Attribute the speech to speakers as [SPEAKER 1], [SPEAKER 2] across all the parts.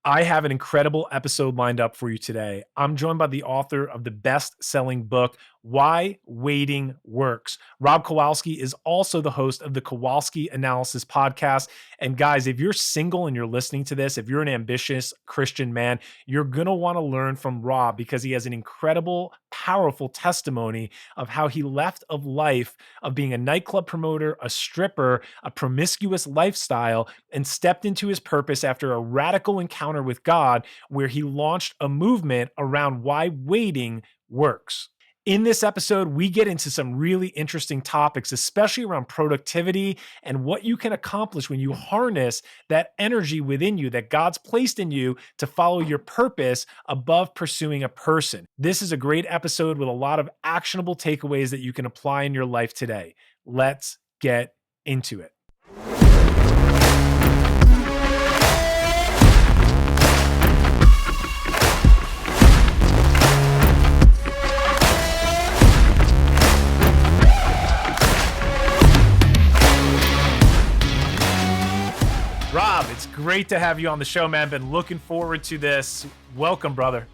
[SPEAKER 1] I have an incredible episode lined up for you today. I'm joined by the author of the best-selling book, Why Waiting Works. Rob Kowalski is also the host of the Kowalski Analysis podcast. And guys, if you're single and you're listening to this, if you're an ambitious Christian man, you're going to want to learn from Rob because he has an incredible, powerful testimony of how he left of life of being a nightclub promoter, a stripper, a promiscuous lifestyle, and stepped into his purpose after a radical encounter with God, where he launched a movement around why waiting works. In this episode, we get into some really interesting topics, especially around productivity and what you can accomplish when you harness that energy within you that God's placed in you to follow your purpose above pursuing a person. This is a great episode with a lot of actionable takeaways that you can apply in your life today. Let's get into it. Rob, it's great to have you on the show, man. Been looking forward to this. Welcome, brother.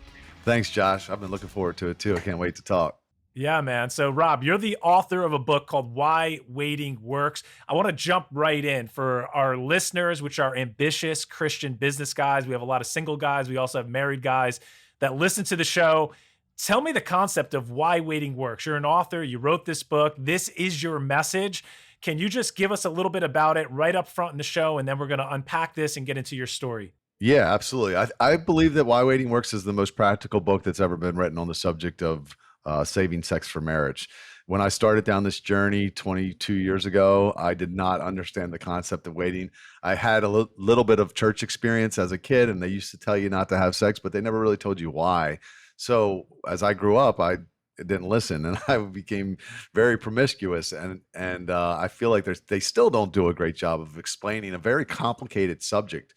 [SPEAKER 2] Thanks, Josh. I've been looking forward to it too. I can't wait to talk.
[SPEAKER 1] Yeah, man. So, Rob, you're the author of a book called Why Waiting Works. I want to jump right in for our listeners, which are ambitious Christian business guys. We have a lot of single guys. We also have married guys that listen to the show. Tell me the concept of why waiting works. You're an author. You wrote this book. This is your message. Can you just give us a little bit about it right up front in the show, and then we're going to unpack this and get into your story?
[SPEAKER 2] Yeah, absolutely. I believe that Why Waiting Works is the most practical book that's ever been written on the subject of saving sex for marriage. When I started down this journey 22 years ago, I did not understand the concept of waiting. I had a little bit of church experience as a kid, and they used to tell you not to have sex, but they never really told you why. So as I grew up, I didn't listen, and I became very promiscuous. And I feel like they still don't do a great job of explaining a very complicated subject.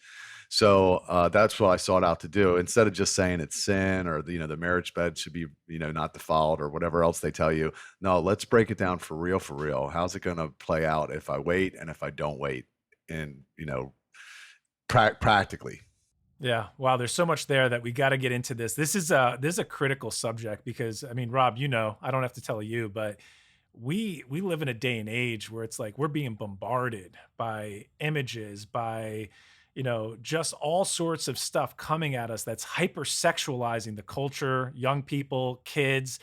[SPEAKER 2] So that's what I sought out to do. Instead of just saying it's sin or the marriage bed should be not defiled or whatever else they tell you. No, let's break it down for real. For real, how's it going to play out if I wait and if I don't wait, and practically.
[SPEAKER 1] Yeah. Wow. There's so much there that we got to get into this. This is a critical subject because, I mean, Rob, I don't have to tell you, but we live in a day and age where it's like we're being bombarded by images, by just all sorts of stuff coming at us that's hypersexualizing the culture, young people, kids,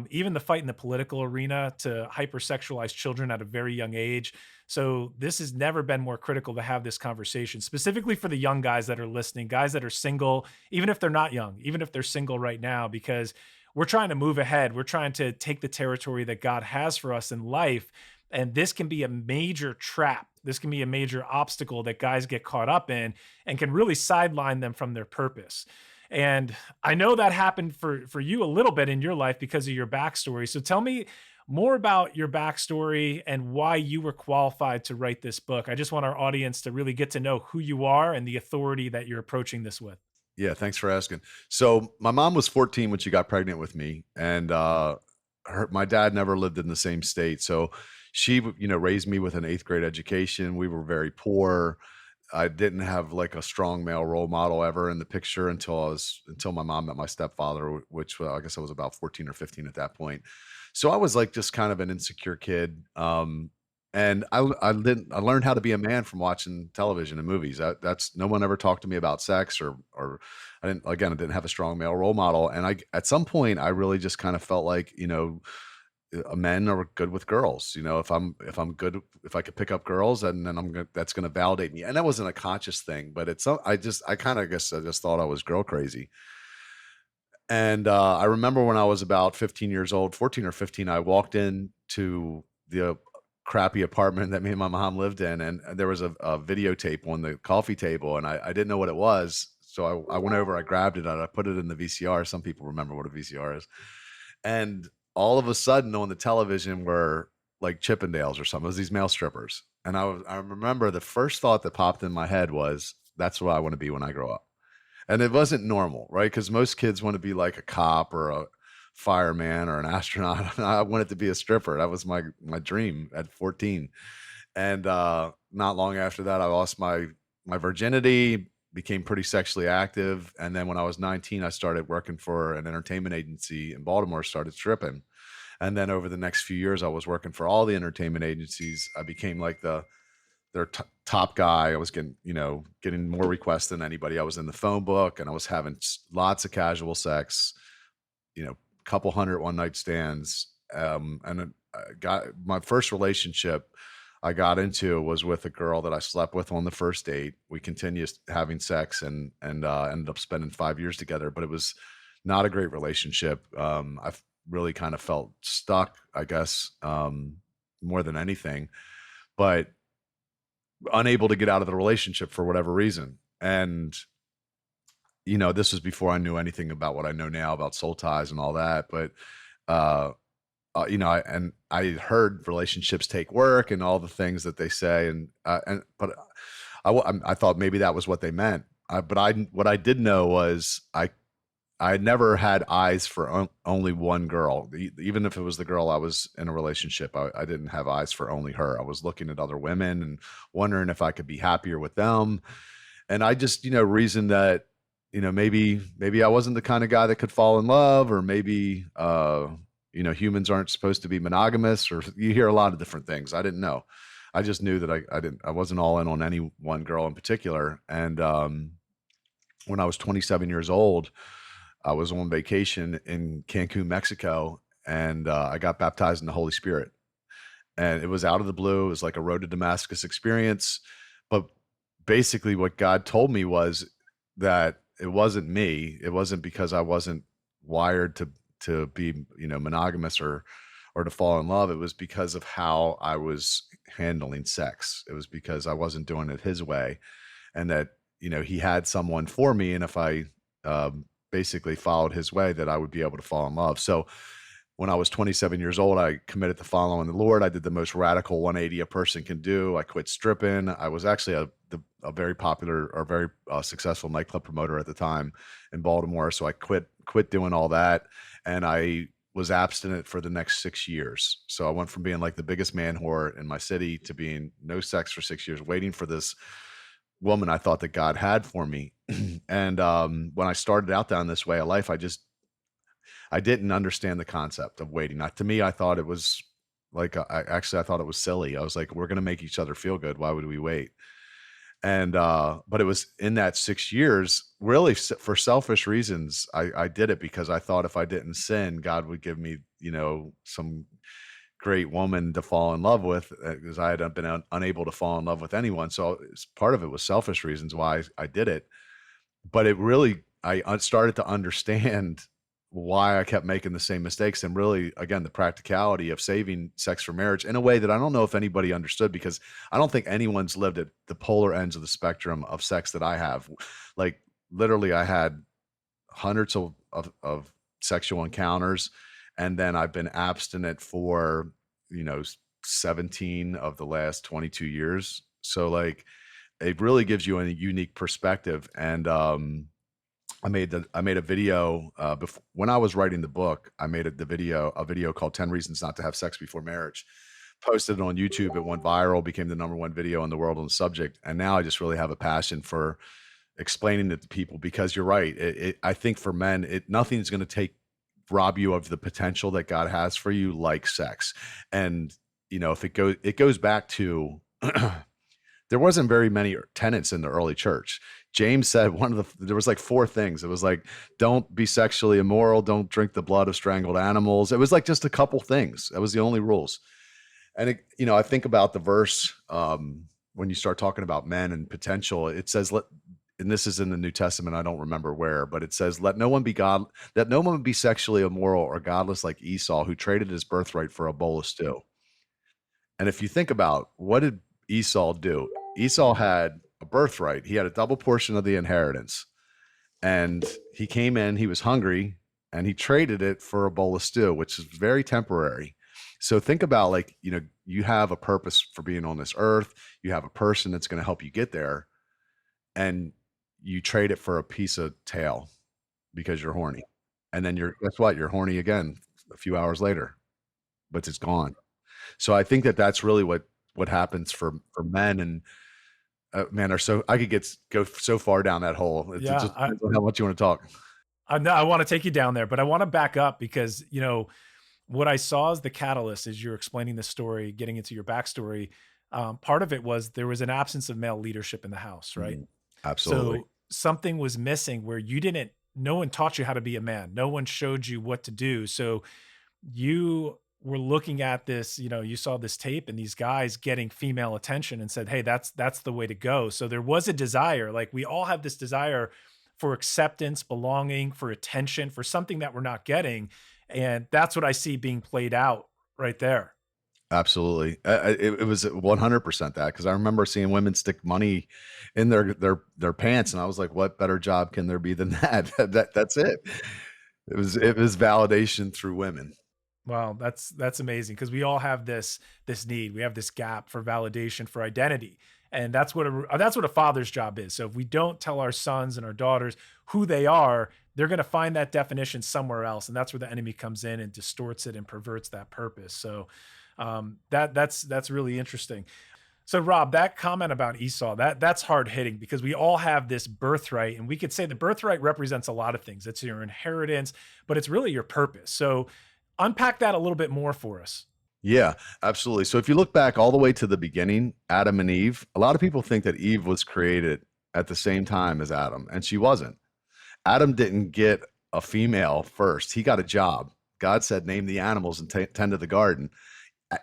[SPEAKER 1] even the fight in the political arena to hypersexualize children at a very young age. So this has never been more critical to have this conversation, specifically for the young guys that are listening, guys that are single, even if they're not young, even if they're single right now, because we're trying to move ahead. We're trying to take the territory that God has for us in life. And this can be a major trap. This can be a major obstacle that guys get caught up in and can really sideline them from their purpose. And I know that happened for you a little bit in your life because of your backstory. So tell me more about your backstory and why you were qualified to write this book. I just want our audience to really get to know who you are and the authority that you're approaching this with.
[SPEAKER 2] Yeah, thanks for asking. So my mom was 14 when she got pregnant with me, and my dad never lived in the same state. So she, raised me with an 8th grade education. We were very poor. I didn't have like a strong male role model ever in the picture until my mom met my stepfather, which I guess I was about 14 or 15 at that point. So I was like just kind of an insecure kid. And I learned how to be a man from watching television and movies. That's no one ever talked to me about sex or I didn't have a strong male role model. And at some point I really just kind of felt like, men are good with girls. If I'm good, if I could pick up girls, and then that's going to validate me. And that wasn't a conscious thing, but I just thought I was girl crazy. And I remember when I was about 15 years old, 14 or 15, I walked into the crappy apartment that me and my mom lived in, and there was a videotape on the coffee table, and I didn't know what it was. So I went over, I grabbed it, and I put it in the VCR. Some people remember what a VCR is. And all of a sudden on the television were like Chippendales or something. It was these male strippers. And I remember the first thought that popped in my head was, that's what I want to be when I grow up. And it wasn't normal, right? Because most kids want to be like a cop or a fireman or an astronaut. I wanted to be a stripper. That was my dream at 14. And not long after that, I lost my virginity. became pretty sexually active, and then when I was 19, I started working for an entertainment agency in Baltimore, started stripping. And then over the next few years, I was working for all the entertainment agencies. I became like their top guy. I was getting, getting more requests than anybody. I was in the phone book and I was having lots of casual sex, couple hundred one night stands. And I got my first relationship I got into was with a girl that I slept with on the first date. We continued having sex and ended up spending 5 years together, but it was not a great relationship. I really kind of felt stuck, I guess, more than anything, but unable to get out of the relationship for whatever reason. And this was before I knew anything about what I know now about soul ties and all that. But uh, I heard relationships take work and all the things that they say, and but I thought maybe that was what they meant. But what I did know was I had never had eyes for only one girl. Even if it was the girl I was in a relationship, I didn't have eyes for only her. I was looking at other women and wondering if I could be happier with them. And I just, reasoned that, maybe I wasn't the kind of guy that could fall in love, or maybe, humans aren't supposed to be monogamous, or you hear a lot of different things. I didn't know. I just knew that I wasn't all in on any one girl in particular. And when I was 27 years old, I was on vacation in Cancun, Mexico, and I got baptized in the Holy Spirit. And it was out of the blue. It was like a road to Damascus experience. But basically, what God told me was that it wasn't me. It wasn't because I wasn't wired to be, monogamous or to fall in love. It was because of how I was handling sex. It was because I wasn't doing it His way, and that He had someone for me, and if I basically followed His way, that I would be able to fall in love. So when I was 27 years old, I committed to following the Lord. I did the most radical 180 a person can do. I quit stripping. I was actually a very popular or very successful nightclub promoter at the time in Baltimore. So I quit doing all that, and I was abstinent for the next 6 years. So I went from being like the biggest man whore in my city to being no sex for 6 years, waiting for this woman I thought that God had for me. And when I started out down this way of life, I didn't understand the concept of waiting. To me, I thought it was like I thought it was silly. I was like, we're gonna make each other feel good. Why would we wait? And but it was in that 6 years, really for selfish reasons. I did it because I thought if I didn't sin, God would give me, some great woman to fall in love with, because I had been unable to fall in love with anyone. So part of it was selfish reasons why I did it. But it really, started to understand why I kept making the same mistakes, and really, again, the practicality of saving sex for marriage in a way that I don't know if anybody understood, because I don't think anyone's lived at the polar ends of the spectrum of sex that I have. Like literally, I had hundreds of sexual encounters, and then I've been abstinent for, you know, 17 of the last 22 years. So like it really gives you a unique perspective. And I made a video before, when I was writing the book. I made a video called 10 Reasons Not to Have Sex Before Marriage. Posted it on YouTube. It went viral, became the number one video in the world on the subject. And now I just really have a passion for explaining it to people, because you're right. I think for men, nothing's going to rob you of the potential that God has for you, like sex. And if it goes back to there wasn't very many tenets in the early church. James said there was like four things. It was like, don't be sexually immoral, don't drink the blood of strangled animals. It was like just a couple things. That was the only rules. And I think about the verse when you start talking about men and potential. It says, and this is in the New Testament. I don't remember where, but it says, let no one be sexually immoral or godless like Esau, who traded his birthright for a bowl of stew. And if you think about, what did Esau do? Esau had a birthright. He had a double portion of the inheritance. And he came in, he was hungry, and he traded it for a bowl of stew, which is very temporary. So think about, like, you have a purpose for being on this earth. You have a person that's going to help you get there, and you trade it for a piece of tail because you're horny. And then guess what? You're horny again a few hours later, but it's gone. So I think that that's really what happens for men. And Man, are so I could go so far down that hole. It
[SPEAKER 1] Yeah,
[SPEAKER 2] just depends on how much you wanna talk.
[SPEAKER 1] I wanna take you down there, but I wanna back up because, what I saw as the catalyst as you're explaining the story, getting into your backstory, part of it was there was an absence of male leadership in the house, right?
[SPEAKER 2] Mhm. Absolutely.
[SPEAKER 1] So something was missing where you didn't no one taught you how to be a man. No one showed you what to do. So you were looking at this, you saw this tape and these guys getting female attention and said, "Hey, that's the way to go." So there was a desire, like we all have this desire for acceptance, belonging, for attention, for something that we're not getting, and that's what I see being played out right there.
[SPEAKER 2] Absolutely. It was 100% that, because I remember seeing women stick money in their pants, and I was like, "What better job can there be than that?" That's it. It was validation through women.
[SPEAKER 1] Wow, that's amazing because we all have this need. We have this gap for validation, for identity, and that's what a father's job is. So if we don't tell our sons and our daughters who they are, they're going to find that definition somewhere else, and that's where the enemy comes in and distorts it and perverts that purpose. So that's really interesting. So Rob, that comment about Esau, that's hard hitting because we all have this birthright, and we could say the birthright represents a lot of things. It's your inheritance, but it's really your purpose. So unpack that a little bit more for us.
[SPEAKER 2] Yeah, absolutely. So if you look back all the way to the beginning, Adam and Eve, a lot of people think that Eve was created at the same time as Adam, and she wasn't. Adam didn't get a female first. He got a job. God said, "Name the animals and tend to the garden."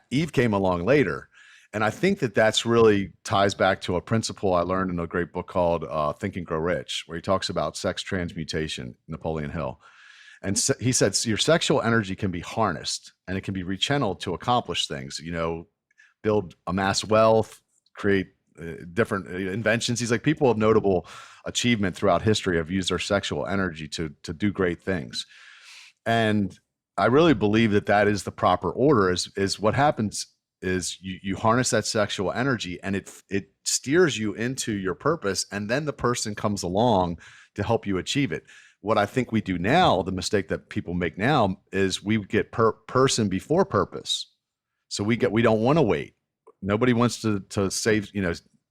[SPEAKER 2] Eve came along later. And I think that that's really ties back to a principle I learned in a great book called Think and Grow Rich, where he talks about sex transmutation, Napoleon Hill. And he said, your sexual energy can be harnessed and it can be rechanneled to accomplish things, build, amass wealth, create different inventions. He's like, people of notable achievement throughout history have used their sexual energy to do great things. And I really believe that that is the proper order. Is what happens is you harness that sexual energy and it steers you into your purpose, and then the person comes along to help you achieve it. What I think we do now, the mistake that people make now, is we get person before purpose. So we don't want to wait. Nobody wants to save,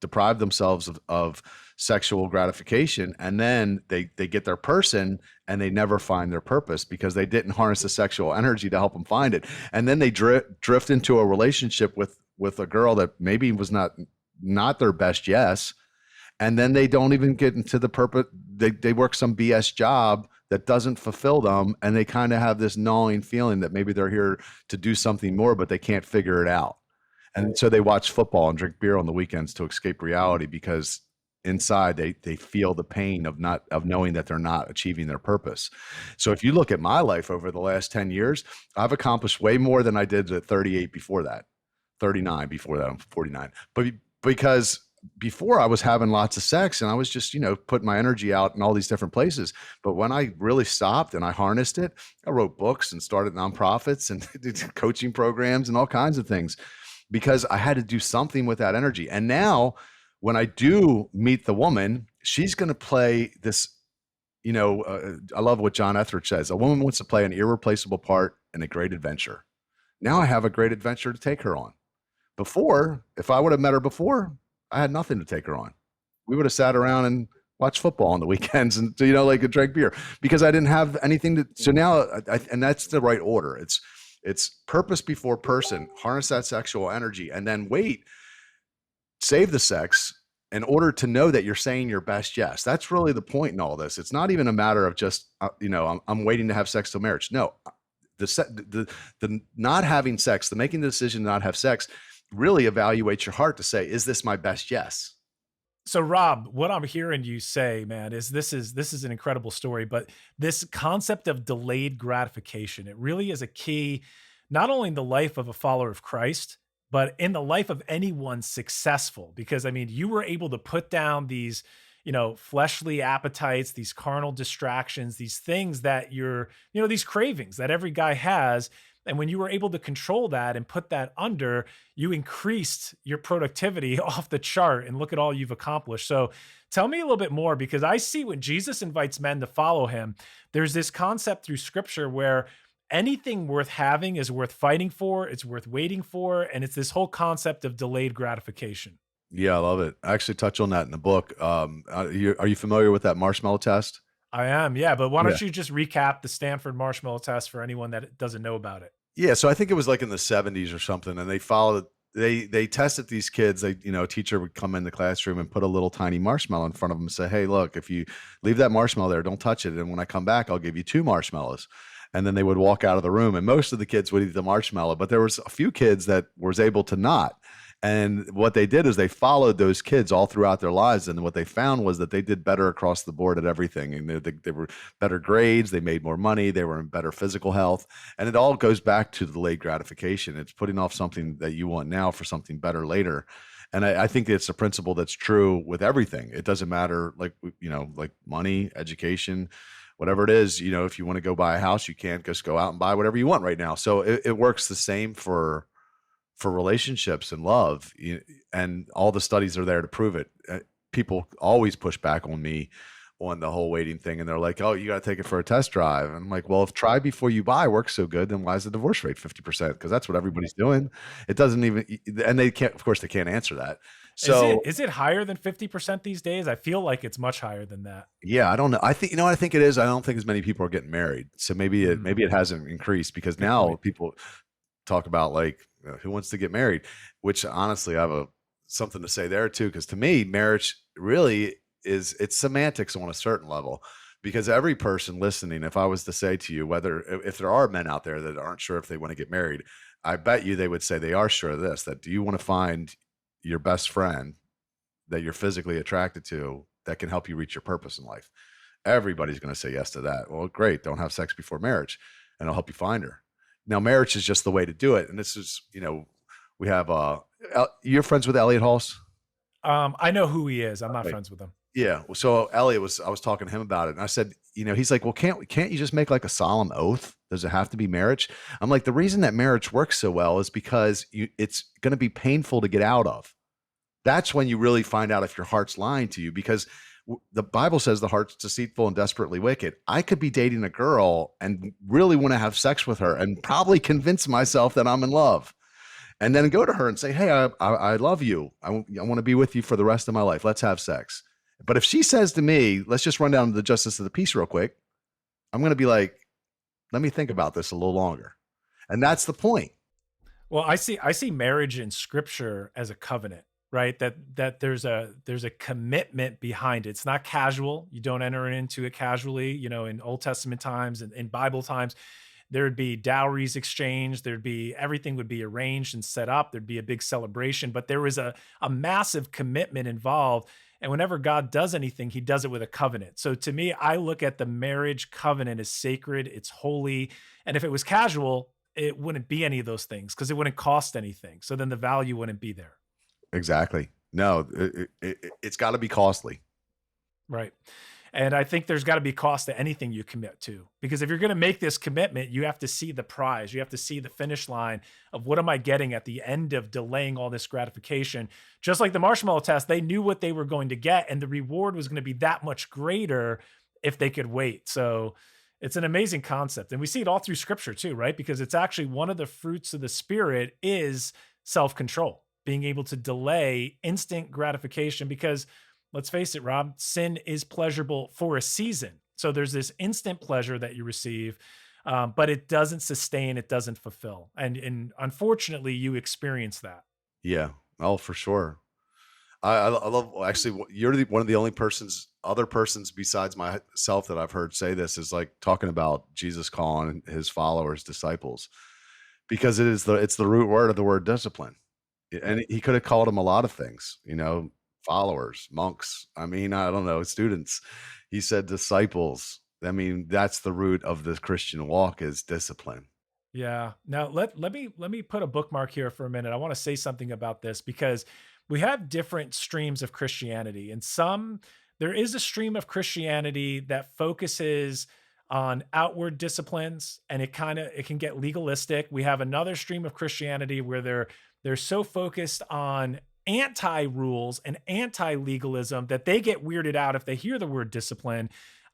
[SPEAKER 2] deprive themselves of sexual gratification, and then they get their person and they never find their purpose because they didn't harness the sexual energy to help them find it. And then they drift into a relationship with a girl that maybe was not their best yes, and then they don't even get into the purpose. They work some BS job that doesn't fulfill them, and they kind of have this gnawing feeling that maybe they're here to do something more, but they can't figure it out. And so they watch football and drink beer on the weekends to escape reality, because inside they feel the pain of knowing that they're not achieving their purpose. So if you look at my life over the last 10 years, I've accomplished way more than I did at 38 before that, 39 before that, I'm 49. But because before I was having lots of sex and I was just, putting my energy out in all these different places. But when I really stopped and I harnessed it, I wrote books and started nonprofits and did coaching programs and all kinds of things, because I had to do something with that energy. And now when I do meet the woman, she's going to play this, I love what John Etheridge says. A woman wants to play an irreplaceable part in a great adventure. Now I have a great adventure to take her on. Before, if I would have met her before, I had nothing to take her on. We would have sat around and watched football on the weekends and, like a drink beer, because I didn't have anything to. So now, and that's the right order. It's purpose before person, harness that sexual energy, and then save the sex in order to know that you're saying your best yes. That's really the point in all this. It's not even a matter of just, I'm waiting to have sex till marriage. No, the not having sex, the making the decision to not have sex, really evaluate your heart to say, is this my best yes?
[SPEAKER 1] So Rob, what I'm hearing you say, man, is this is an incredible story, but this concept of delayed gratification, it really is a key not only in the life of a follower of Christ, but in the life of anyone successful. Because I mean, you were able to put down these, fleshly appetites, these carnal distractions, these things that these cravings that every guy has. And when you were able to control that and put that under, you increased your productivity off the chart, and look at all you've accomplished. So tell me a little bit more, because I see when Jesus invites men to follow him, there's this concept through scripture where anything worth having is worth fighting for, it's worth waiting for, and it's this whole concept of delayed gratification.
[SPEAKER 2] Yeah, I love it. I actually touch on that in the book. Are you familiar with that marshmallow test?
[SPEAKER 1] I am, yeah, but why
[SPEAKER 2] Yeah.
[SPEAKER 1] don't you just recap the Stanford marshmallow test for anyone that doesn't know about it?
[SPEAKER 2] Yeah, so I think it was like in the '70s or something, and they followed they tested these kids. A teacher would come in the classroom and put a little tiny marshmallow in front of them and say, "Hey, look, if you leave that marshmallow there, don't touch it, and when I come back, I'll give you 2 marshmallows." And then they would walk out of the room, and most of the kids would eat the marshmallow, but there was a few kids that was able to not. And what they did is they followed those kids all throughout their lives, and what they found was that they did better across the board at everything, and they were better grades, they made more money, they were in better physical health, and it all goes back to the delayed gratification. It's putting off something that you want now for something better later. And I think it's a principle that's true with everything. It doesn't matter, like money, education, whatever it is. If you want to go buy a house, you can't just go out and buy whatever you want right now. So it works the same for relationships and love, and all the studies are there to prove it. People always push back on me on the whole waiting thing, and they're like, "Oh, you got to take it for a test drive." And I'm like, "Well, if try before you buy works so good, then why is the divorce rate 50%? Because that's what everybody's doing. It doesn't even, and they can't, of course, they can't answer that.
[SPEAKER 1] Is it
[SPEAKER 2] So
[SPEAKER 1] is it higher than 50% these days? I feel like it's much higher than that.
[SPEAKER 2] yeah, I don't know. I think what I think it is. I don't think as many people are getting married, so maybe
[SPEAKER 1] Mm,
[SPEAKER 2] it hasn't increased because
[SPEAKER 1] good
[SPEAKER 2] now
[SPEAKER 1] point.
[SPEAKER 2] people talk about like who wants to get married, which honestly I have a something to say there too, because to me marriage really is, it's semantics on a certain level, because every person listening, if I was to say to you whether if there are men out there that aren't sure if they want to get married, I bet you they would say they are sure of this, that do you want to find your best friend that you're physically attracted to that can help you reach your purpose in life? Everybody's going to say yes to that. Well, great. Don't have sex before marriage, and I'll help you find her. Now, marriage is just the way to do it. And this is, we have, you're friends with Elliot Halls?
[SPEAKER 1] I know who he is. I'm not
[SPEAKER 2] Okay.
[SPEAKER 1] friends with him.
[SPEAKER 2] Yeah. Well, so I was talking to him about it, and I said, he's like, well, can't you just make like a solemn oath? Does it have to be marriage? I'm like, the reason that marriage works so well is because it's going to be painful to get out of. That's when you really find out if your heart's lying to you, because the Bible says the heart's deceitful and desperately wicked. I could be dating a girl and really want to have sex with her and probably convince myself that I'm in love, and then go to her and say, "Hey, I love you. I want to be with you for the rest of my life. Let's have sex." But if she says to me, "Let's just run down to the justice of the peace real quick," I'm going to be like, "Let me think about this a little longer." And that's the point.
[SPEAKER 1] Well, I see marriage in scripture as a covenant, right? That there's a commitment behind it. It's not casual. You don't enter into it casually. In Old Testament times and in Bible times, there'd be dowries exchanged, there'd be everything would be arranged and set up, there'd be a big celebration, but there was a massive commitment involved. And whenever God does anything, he does it with a covenant. So to me, I look at the marriage covenant as sacred, it's holy. And if it was casual, it wouldn't be any of those things because it wouldn't cost anything. So then the value wouldn't be there.
[SPEAKER 2] Exactly. No, it's got to be costly.
[SPEAKER 1] Right. And I think there's got to be cost to anything you commit to, because if you're going to make this commitment, you have to see the prize. You have to see the finish line of what am I getting at the end of delaying all this gratification. Just like the marshmallow test, they knew what they were going to get, and the reward was going to be that much greater if they could wait. So it's an amazing concept. And we see it all through scripture too, right? Because it's actually one of the fruits of the spirit is self control, being able to delay instant gratification because let's face it, Rob, sin is pleasurable for a season. So there's this instant pleasure that you receive, but it doesn't sustain, it doesn't fulfill. And unfortunately, you experience that.
[SPEAKER 2] Yeah. Oh, for sure. I love, well, actually, you're one of the only other persons besides myself that I've heard say this, is like talking about Jesus calling his followers disciples, because it's the root word of the word discipline. And he could have called them a lot of things, followers, monks. I mean, I don't know, students. He said disciples. I mean, that's the root of the Christian walk, is discipline.
[SPEAKER 1] Yeah. Now let me put a bookmark here for a minute. I want to say something about this because we have different streams of Christianity, and there is a stream of Christianity that focuses on outward disciplines, and it can get legalistic. We have another stream of Christianity where they're so focused on anti-rules and anti-legalism that they get weirded out if they hear the word discipline.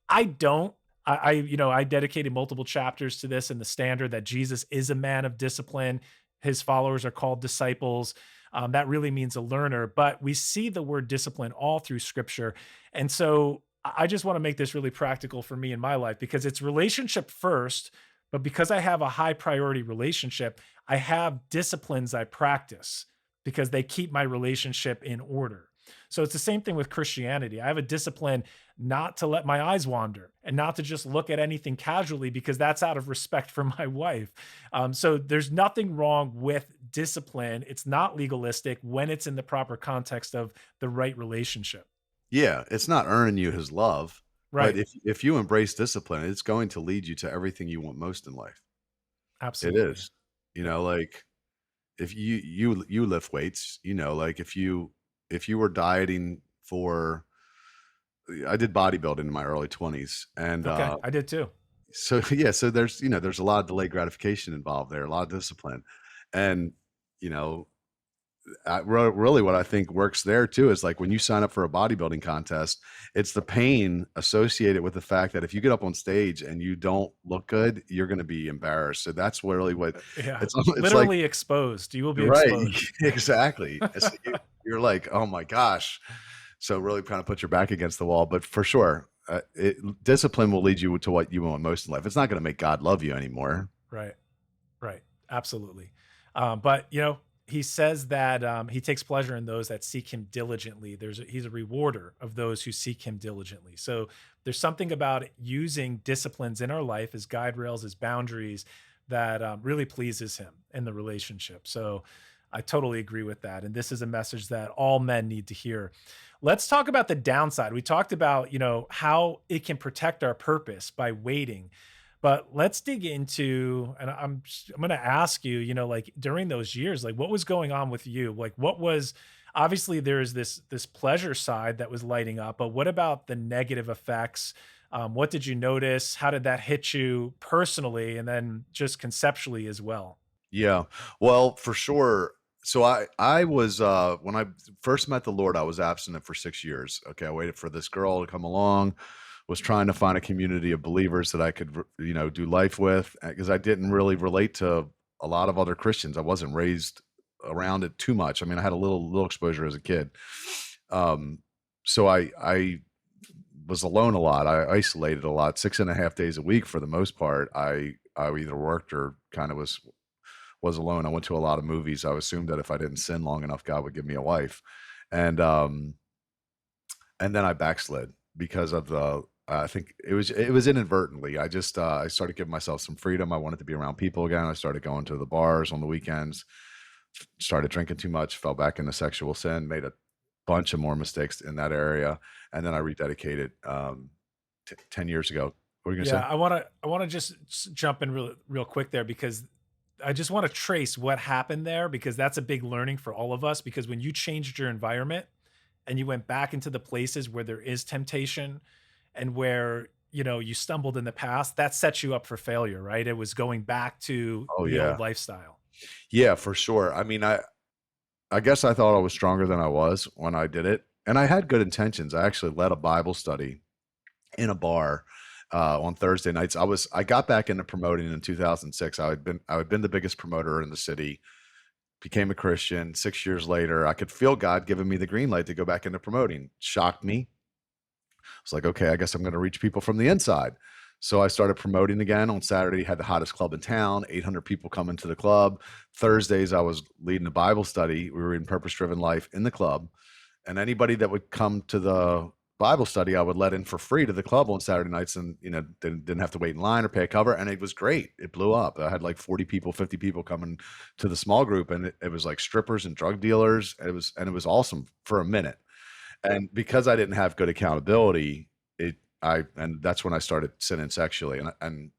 [SPEAKER 1] I don't. I dedicated multiple chapters to this in the standard that Jesus is a man of discipline. His followers are called disciples. That really means a learner. But we see the word discipline all through scripture. And so I just want to make this really practical for me in my life because it's relationship first. But because I have a high priority relationship, I have disciplines I practice because they keep my relationship in order. So it's the same thing with Christianity. I have a discipline not to let my eyes wander and not to just look at anything casually because that's out of respect for my wife. So there's nothing wrong with discipline. It's not legalistic when it's in the proper context of the right relationship.
[SPEAKER 2] Yeah, it's not earning you his love, but
[SPEAKER 1] Right.
[SPEAKER 2] if you embrace discipline, it's going to lead you to everything you want most in life. It
[SPEAKER 1] Absolutely.
[SPEAKER 2] is. You
[SPEAKER 1] Yeah.
[SPEAKER 2] know, like, if you lift weights, like, if you were dieting for I did bodybuilding in my early 20s, and,
[SPEAKER 1] Okay. I did too.
[SPEAKER 2] so yeah, so there's a lot of delayed gratification involved there, a lot of discipline, and, you know, really what I think works there too is like when you sign up for a bodybuilding contest, it's the pain associated with the fact that if you get up on stage and you don't look good, you're going to be embarrassed. So that's really what
[SPEAKER 1] Yeah.
[SPEAKER 2] it's like.
[SPEAKER 1] Literally exposed. You will be
[SPEAKER 2] Right,
[SPEAKER 1] exposed.
[SPEAKER 2] exactly. And so you're like, oh my gosh. So really kind of put your back against the wall. But for sure, discipline will lead you to what you want most in life. It's not going to make God love you anymore.
[SPEAKER 1] Right. Right. Absolutely. But he says that he takes pleasure in those that seek him diligently. He's a rewarder of those who seek him diligently. So there's something about using disciplines in our life as guide rails, as boundaries that really pleases him in the relationship. So I totally agree with that. And this is a message that all men need to hear. Let's talk about the downside. We talked about, how it can protect our purpose by waiting. But let's dig into, and I'm going to ask you, like during those years, like what was going on with you? Like what was obviously there's this pleasure side that was lighting up, but what about the negative effects? What did you notice? How did that hit you personally, and then just conceptually as well?
[SPEAKER 2] Yeah. Well, for sure. So I was when I first met the Lord, I was abstinent for 6 years. Okay, I waited for this girl to come along, was trying to find a community of believers that I could, do life with because I didn't really relate to a lot of other Christians. I wasn't raised around it too much. I mean, I had a little exposure as a kid. Um so I was alone a lot. I isolated a lot, 6.5 days a week for the most part. I either worked or kind of was alone. I went to a lot of movies. I assumed that if I didn't sin long enough, God would give me a wife. And and then I backslid because of the I think it was inadvertently. I started giving myself some freedom. I wanted to be around people again. I started going to the bars on the weekends, started drinking too much, fell back into sexual sin, made a bunch of more mistakes in that area, and then I rededicated 10 years ago. What were you gonna
[SPEAKER 1] Yeah,
[SPEAKER 2] say?
[SPEAKER 1] I want to just jump in real quick there because I just want to trace what happened there because that's a big learning for all of us because when you changed your environment and you went back into the places where there is temptation and where, you stumbled in the past, that sets you up for failure, right? It was going back to
[SPEAKER 2] Oh
[SPEAKER 1] the old
[SPEAKER 2] yeah.
[SPEAKER 1] lifestyle.
[SPEAKER 2] Yeah, for sure. I mean, I guess I thought I was stronger than I was when I did it, and I had good intentions. I actually led a Bible study in a bar, on Thursday nights. I got back into promoting in 2006. I had been the biggest promoter in the city, became a Christian. 6 years later, I could feel God giving me the green light to go back into promoting. Shocked me. It's like, "Okay, I guess I'm gonna reach people from the inside." So I started promoting again. On Saturday, had the hottest club in town, 800 people coming to the club. Thursdays, I was leading a Bible study. We were in Purpose Driven Life in the club, and anybody that would come to the Bible study, I would let in for free to the club on Saturday nights, and didn't have to wait in line or pay a cover, and it was great. It blew up. I had like 40 people, 50 people coming to the small group, and it was like strippers and drug dealers. And it was awesome for a minute. And because I didn't have good accountability, and that's when I started sinning sexually, and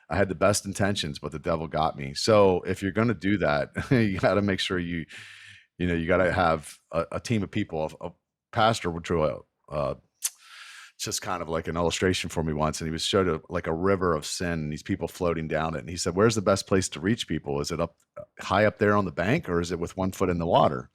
[SPEAKER 2] I had the best intentions, but the devil got me. So if you're going to do that, you got to make sure you got to have a team of people. A pastor drew just kind of like an illustration for me once, and he was showed like a river of sin, and these people floating down it. And he said, "Where's the best place to reach people? Is it up high up there on the bank, or is it with 1 foot in the water?"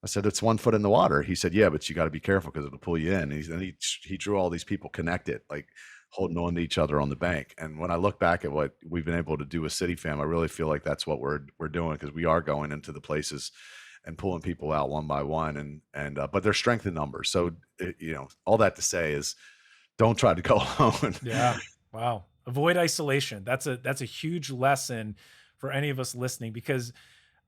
[SPEAKER 2] I said, "It's 1 foot in the water." He said, "Yeah, but you got to be careful because it'll pull you in." And he drew all these people connected, like holding on to each other on the bank. And when I look back at what we've been able to do with CityFam, I really feel like that's what we're doing because we are going into the places and pulling people out one by one, but there's strength in numbers. So all that to say is don't try to go alone.
[SPEAKER 1] Yeah. Wow. Avoid isolation. That's a huge lesson for any of us listening because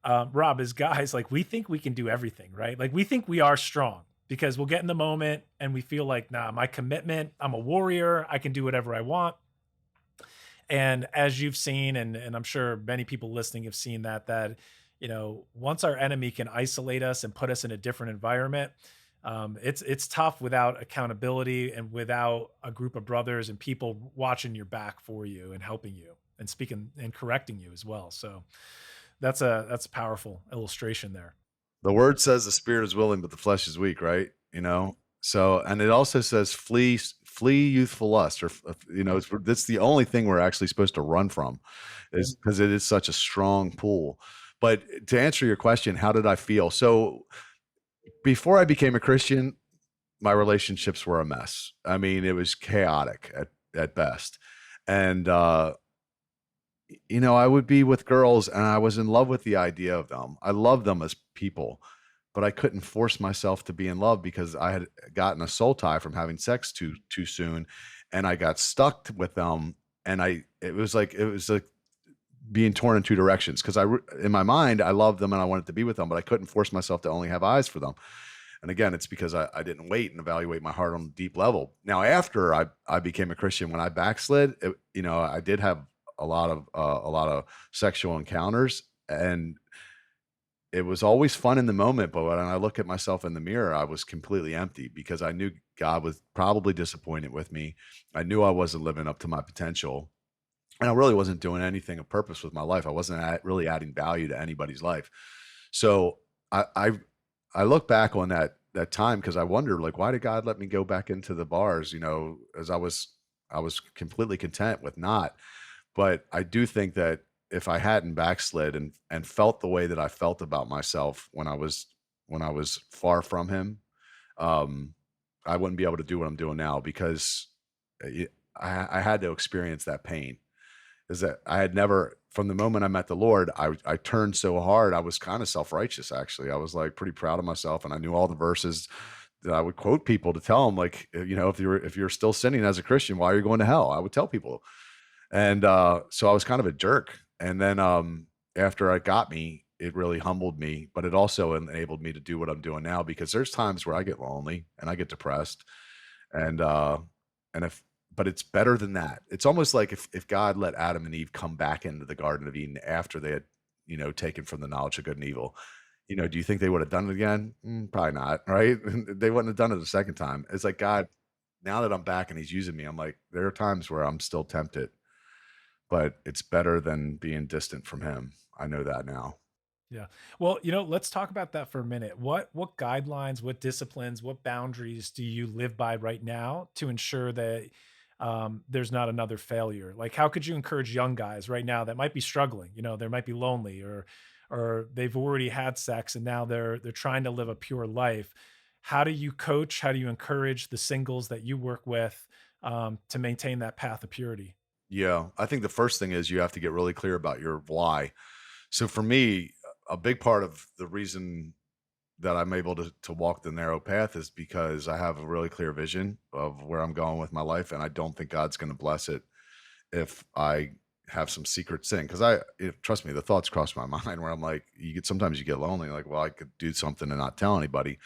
[SPEAKER 1] Rob, as guys, like we think we can do everything, right? Like we think we are strong because we'll get in the moment and we feel like, nah, my commitment, I'm a warrior, I can do whatever I want. And as you've seen, and I'm sure many people listening have seen that once our enemy can isolate us and put us in a different environment, it's tough without accountability and without a group of brothers and people watching your back for you and helping you and speaking and correcting you as well. So that's a powerful illustration there.
[SPEAKER 2] The word says the spirit is willing, but the flesh is weak, right? So, and it also says flee youthful lust, or that's the only thing we're actually supposed to run from, is because it is such a strong pull. But to answer your question, how did I feel? So before I became a Christian, my relationships were a mess. I mean, it was chaotic at best. And I would be with girls and I was in love with the idea of them. I love them as people, but I couldn't force myself to be in love because I had gotten a soul tie from having sex too soon, and I got stuck with them. And it was like being torn in two directions because in my mind I loved them and I wanted to be with them, but I couldn't force myself to only have eyes for them. And again, it's because I didn't wait and evaluate my heart on a deep level. Now, after I became a Christian, when I backslid, I did have a lot of sexual encounters, and it was always fun in the moment. But when I look at myself in the mirror, I was completely empty because I knew God was probably disappointed with me. I knew I wasn't living up to my potential, and I really wasn't doing anything of purpose with my life. I wasn't really adding value to anybody's life. So I I, I look back on that time because I wonder, like, why did God let me go back into the bars? As I was completely content with not. But I do think that if I hadn't backslid and felt the way that I felt about myself when I was far from Him, um, I wouldn't be able to do what I'm doing now because I had to experience that pain. Is that I had never, from the moment I met the Lord, I turned so hard. I was kind of self-righteous, actually. I was like pretty proud of myself, and I knew all the verses that I would quote people to tell them, like, if you're still sinning as a Christian, why are you going to hell? I would tell people. And so I was kind of a jerk. And then after it got me, it really humbled me, but it also enabled me to do what I'm doing now because there's times where I get lonely and I get depressed. And and if but it's better than that. It's almost like if God let Adam and Eve come back into the Garden of Eden after they had, taken from the knowledge of good and evil. Do you think they would have done it again? Probably not, right? They wouldn't have done it a second time. It's like, God, now that I'm back and He's using me, I'm like, there are times where I'm still tempted, but it's better than being distant from Him. I know that now.
[SPEAKER 1] Yeah. Well, let's talk about that for a minute. What guidelines, what disciplines, what boundaries do you live by right now to ensure that there's not another failure? Like, how could you encourage young guys right now that might be struggling? They might be lonely, or they've already had sex and now they're trying to live a pure life. How do you coach? How do you encourage the singles that you work with to maintain that path of purity?
[SPEAKER 2] Yeah, I think the first thing is you have to get really clear about your why. So for me, a big part of the reason that I'm able to walk the narrow path is because I have a really clear vision of where I'm going with my life, and I don't think God's going to bless it if I have some secret sin. Because trust me, the thoughts cross my mind where I'm like, sometimes you get lonely, like, well, I could do something and not tell anybody.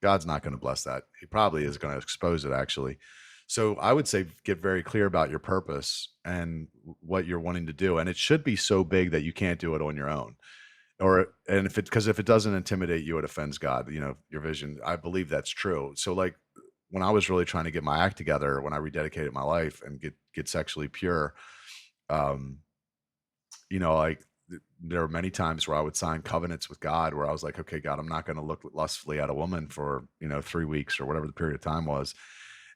[SPEAKER 2] God's not going to bless that. He probably is going to expose it actually. So I would say get very clear about your purpose and what you're wanting to do, and it should be so big that you can't do it on your own and if it doesn't intimidate you, it offends God, your vision. I believe that's true. So like when I was really trying to get my act together, when I rededicated my life and get sexually pure, um, like there were many times where I would sign covenants with God where I was like, okay, God, I'm not going to look lustfully at a woman for, 3 weeks or whatever the period of time was.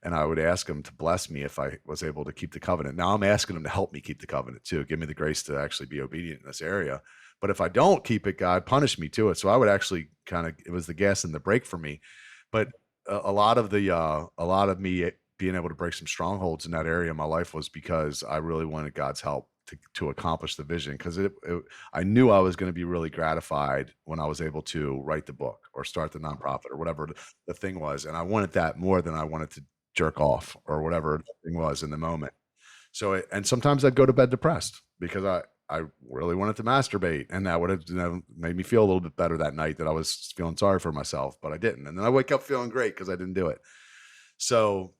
[SPEAKER 2] And I would ask Him to bless me if I was able to keep the covenant. Now I'm asking Him to help me keep the covenant too. Give me the grace to actually be obedient in this area. But if I don't keep it, God punish me to it. So I would actually it was the gas and the brake for me. But a lot of me being able to break some strongholds in that area of my life was because I really wanted God's help. to accomplish the vision because I knew I was going to be really gratified when I was able to write the book or start the nonprofit or whatever the thing was, and I wanted that more than I wanted to jerk off or whatever the thing was in the moment. So, and sometimes I'd go to bed depressed because I really wanted to masturbate, and that would have, made me feel a little bit better that night that I was feeling sorry for myself, but I didn't. And then I wake up feeling great because I didn't do it. So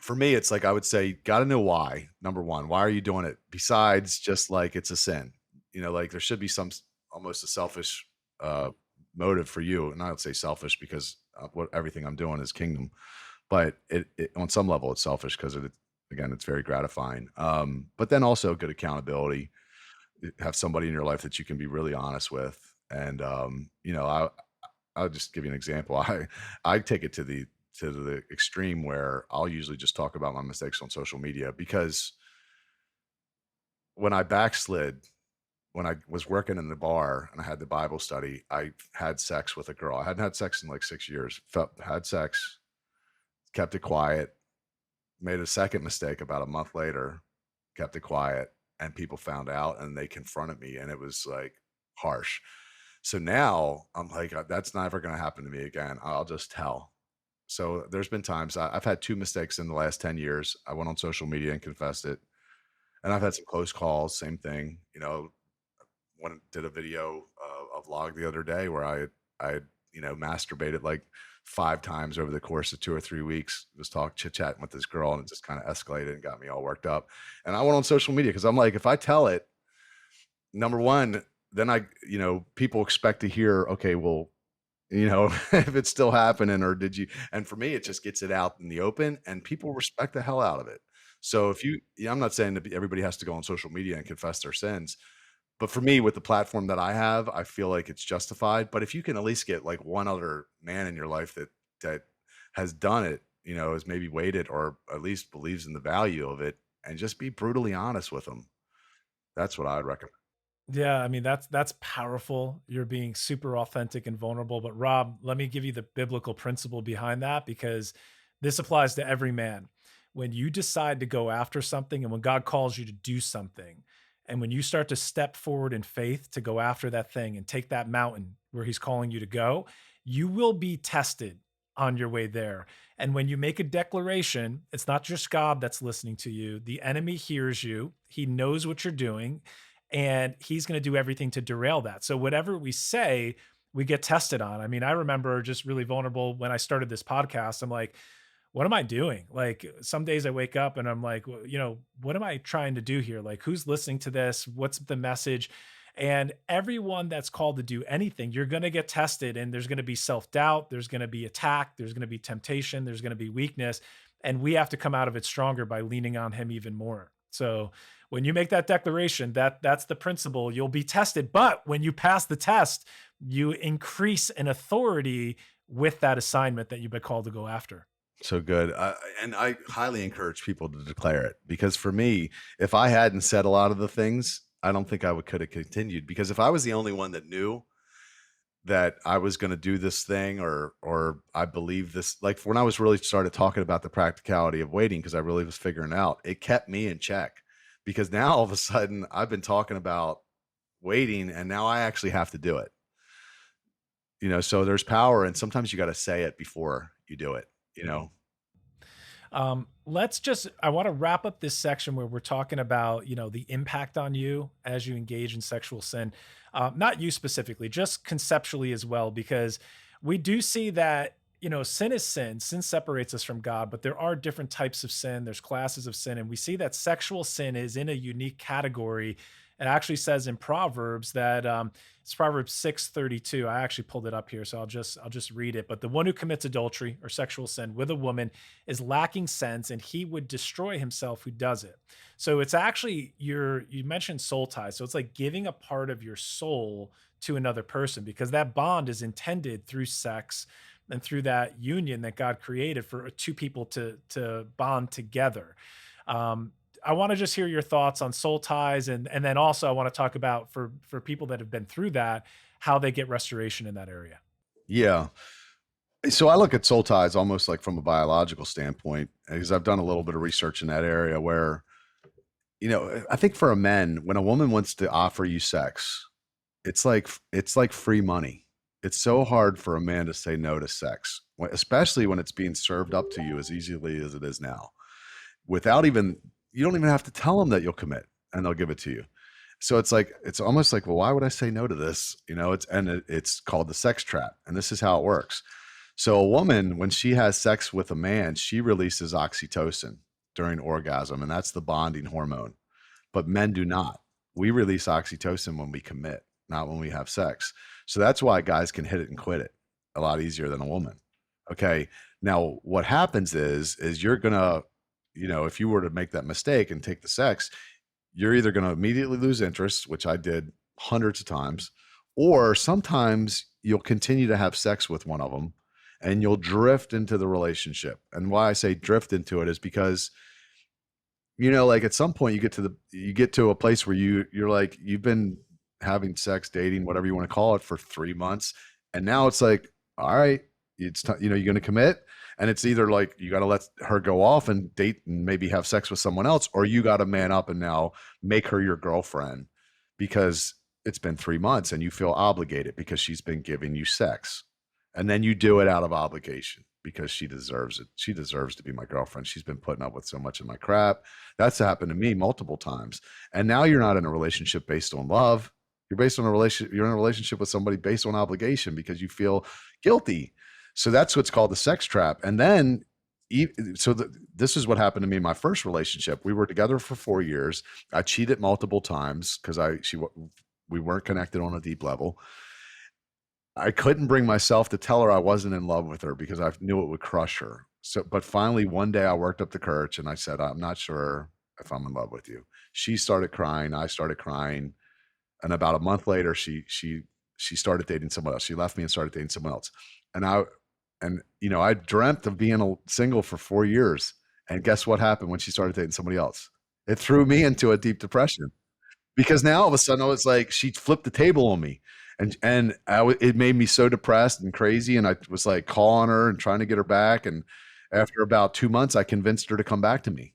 [SPEAKER 2] for me, it's like I would say, got to know why. Number one, why are you doing it? Besides just like it's a sin, like there should be some almost a selfish uh, motive for you. And I would say selfish because what everything I'm doing is kingdom, but it on some level it's selfish because again, it's very gratifying. But then also good accountability, have somebody in your life that you can be really honest with. And I'll just give you an example. I take it to the extreme where I'll usually just talk about my mistakes on social media because when I backslid, when I was working in the bar and I had the Bible study, I had sex with a girl. I hadn't had sex in like 6 years. Had sex, kept it quiet, made a second mistake about a month later, kept it quiet, and people found out and they confronted me, and it was like harsh. So now I'm like, that's never going to happen to me again. I'll just tell. So there's been times I've had 2 mistakes in the last 10 years. I went on social media and confessed it, and I've had some close calls, same thing. Did a video, a vlog the other day where I masturbated like 5 times over the course of 2 or 3 weeks. Was chit-chatting with this girl, and it just kinda escalated and got me all worked up. And I went on social media because 'cause I'm like, if I tell it, number 1, then people expect to hear, "Okay, well, if it's still happening or did you," and for me, it just gets it out in the open and people respect the hell out of it. So if you yeah, I'm not saying that everybody has to go on social media and confess their sins, but for me, with the platform that I have, I feel like it's justified. But if you can at least get like one other man in your life that has done it, has maybe waited or at least believes in the value of it, and just be brutally honest with them. That's what I'd recommend.
[SPEAKER 1] Yeah, I mean, that's powerful. You're being super authentic and vulnerable. But Rob, let me give you the biblical principle behind that because this applies to every man. When you decide to go after something and when God calls you to do something, and when you start to step forward in faith to go after that thing and take that mountain where he's calling you to go, you will be tested on your way there. And when you make a declaration, it's not just God that's listening to you. The enemy hears you. He knows what you're doing and he's going to do everything to derail that. So whatever we say, we get tested on. I mean, I remember just really vulnerable when I started this podcast. I'm like, what am I doing? Like some days I wake up and I'm like, well, what am I trying to do here? Like who's listening to this? What's the message? And everyone that's called to do anything, you're going to get tested and there's going to be self-doubt, there's going to be attack, there's going to be temptation, there's going to be weakness, and we have to come out of it stronger by leaning on him even more. So when you make that declaration, that's the principle. You'll be tested, but when you pass the test, you increase in authority with that assignment that you've been called to go after.
[SPEAKER 2] So good. And I highly encourage people to declare it because for me, if I hadn't said a lot of the things, I don't think I would could have continued because if I was the only one that knew that I was going to do this thing or I believe this, like when I was really started talking about the practicality of waiting because I really was figuring out, it kept me in check because now all of a sudden I've been talking about waiting and now I actually have to do it. So there's power and sometimes you got to say it before you do it.
[SPEAKER 1] I want to wrap up this section where we're talking about, the impact on you as you engage in sexual sin. Not you specifically, just conceptually as well, because we do see that, sin is sin. Sin separates us from God, but there are different types of sin. There's classes of sin. And we see that sexual sin is in a unique category. It actually says in Proverbs that it's Proverbs 6:32. I actually pulled it up here, so I'll just read it. But the one who commits adultery or sexual sin with a woman is lacking sense, and he would destroy himself who does it. So it's actually you mentioned soul ties. So it's like giving a part of your soul to another person because that bond is intended through sex and through that union that God created for two people to bond together. Um, I want to just hear your thoughts on soul ties, and then also I want to talk about for people that have been through that, how they get restoration in that area.
[SPEAKER 2] Yeah. So I look at soul ties almost like from a biological standpoint because I've done a little bit of research in that area where I think for a man, when a woman wants to offer you sex, it's like free money. It's so hard for a man to say no to sex, especially when it's being served up to you as easily as it is now. Without even You don't even have to tell them that you'll commit, and they'll give it to you. So it's almost like, well, why would I say no to this? It's called the sex trap, and this is how it works. So a woman, when she has sex with a man, she releases oxytocin during orgasm, and that's the bonding hormone. But men do not. We release oxytocin when we commit, not when we have sex. So that's why guys can hit it and quit it a lot easier than a woman. Okay. Now, what happens is you're gonna, if you were to make that mistake and take the sex, you're either gonna immediately lose interest, which I did hundreds of times, or sometimes you'll continue to have sex with one of them and you'll drift into the relationship. And why I say drift into it is because like at some point you get to a place where you're like, you've been having sex, dating, whatever you want to call it, for 3 months, and now it's like, all right, you're going to commit, and it's either like you got to let her go off and date and maybe have sex with someone else, or you got to man up and now make her your girlfriend because it's been 3 months and you feel obligated because she's been giving you sex, and then you do it out of obligation because she deserves it. She deserves to be my girlfriend. She's been putting up with so much of my crap. That's happened to me multiple times. And now you're not in a relationship based on love. You're in a relationship with somebody based on obligation because you feel guilty. So that's what's called the sex trap. And then this is what happened to me in my first relationship. We were together for 4 years. I cheated multiple times because we weren't connected on a deep level. I couldn't bring myself to tell her I wasn't in love with her because I knew it would crush her. So, but finally, one day I worked up the courage and I said, I'm not sure if I'm in love with you. She started crying. I started crying. And about a month later, she started dating someone else. She left me and started dating someone else. And I dreamt of being single for 4 years. And guess what happened when she started dating somebody else? It threw me into a deep depression because now all of a sudden I was like, she flipped the table on me, and it made me so depressed and crazy. And I was like calling her and trying to get her back. And after about 2 months, I convinced her to come back to me,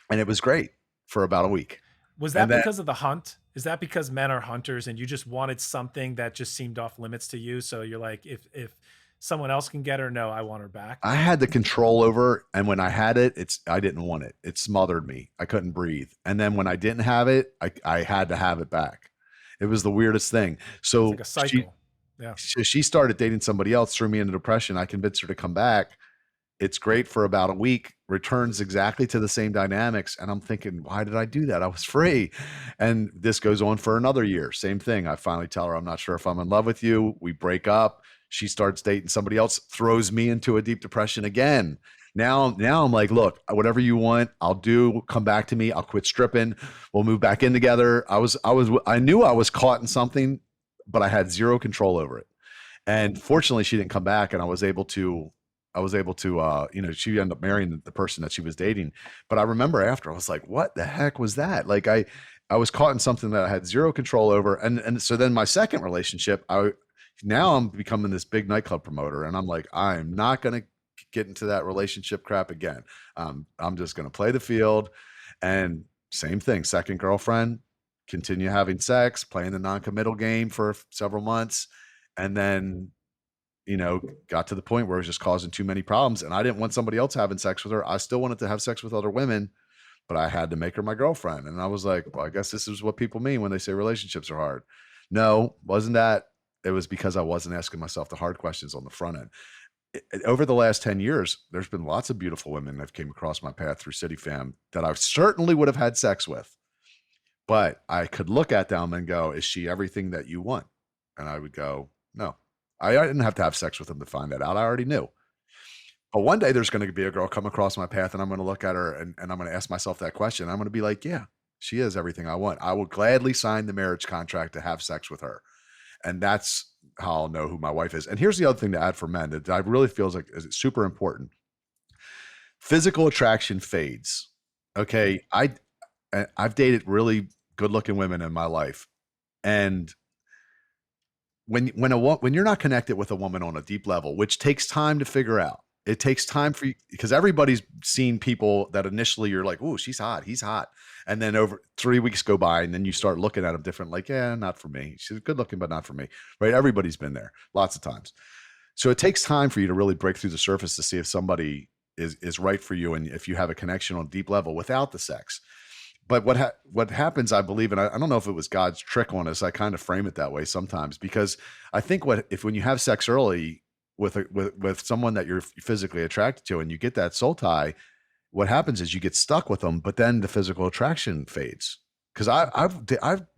[SPEAKER 2] and it was great for about a week.
[SPEAKER 1] Was
[SPEAKER 2] And
[SPEAKER 1] that
[SPEAKER 2] then
[SPEAKER 1] because of the hunt? Is that because men are hunters and you just wanted something that just seemed off limits to you? So you're like, if someone else can get her, no, I want her back.
[SPEAKER 2] I had the control over it, and when I had it, I didn't want it. It smothered me. I couldn't breathe. And then when I didn't have it, I had to have it back. It was the weirdest thing.
[SPEAKER 1] It's
[SPEAKER 2] So
[SPEAKER 1] like a
[SPEAKER 2] she
[SPEAKER 1] cycle. Yeah.
[SPEAKER 2] so she started dating somebody else, threw me into depression. I convinced her to come back. It's great for about a week, returns exactly to the same dynamics. And I'm thinking, why did I do that? I was free. And this goes on for another year. Same thing. I finally tell her, I'm not sure if I'm in love with you. We break up. She starts dating somebody else, throws me into a deep depression again. Now I'm like, look, whatever you want, I'll do. Come back to me. I'll quit stripping. We'll move back in together. I knew I was caught in something, but I had zero control over it. And fortunately, she didn't come back, and she ended up marrying the person that she was dating. But I remember after, I was like, what the heck was that? Like I was caught in something that I had zero control over. And so then my second relationship, now I'm becoming this big nightclub promoter, and I'm like, I'm not going to get into that relationship crap again. I'm just going to play the field. And same thing, second girlfriend, continue having sex, playing the non-committal game for several months. And then got to the point where it was just causing too many problems. And I didn't want somebody else having sex with her. I still wanted to have sex with other women, but I had to make her my girlfriend. And I was like, well, I guess this is what people mean when they say relationships are hard. No, wasn't that. It was because I wasn't asking myself the hard questions on the front end. Over the last 10 years, there's been lots of beautiful women that came across my path through CityFam that I certainly would have had sex with, but I could look at them and go, is she everything that you want? And I would go, no. I didn't have to have sex with them to find that out. I already knew. But one day there's going to be a girl come across my path, and I'm going to look at her, and I'm going to ask myself that question. I'm going to be like, yeah, she is everything I want. I will gladly sign the marriage contract to have sex with her. And that's how I'll know who my wife is. And here's the other thing to add for men that I really feels like is super important. Physical attraction fades. Okay. I've dated really good looking women in my life. And when you're not connected with a woman on a deep level, which takes time to figure out, It takes time for you because everybody's seen people that initially you're like, "Ooh, she's hot, he's hot." And then over 3 weeks go by, and then you start looking at them different, like, "Yeah, not for me. She's good looking, but not for me." Right? Everybody's been there lots of times. So it takes time for you to really break through the surface to see if somebody is right for you and if you have a connection on a deep level without the sex. But what happens, I believe, and I don't know if it was God's trick on us. I kind of frame it that way sometimes because I think what if when you have sex early with someone that you're physically attracted to, and you get that soul tie, what happens is you get stuck with them, but then the physical attraction fades. Because I've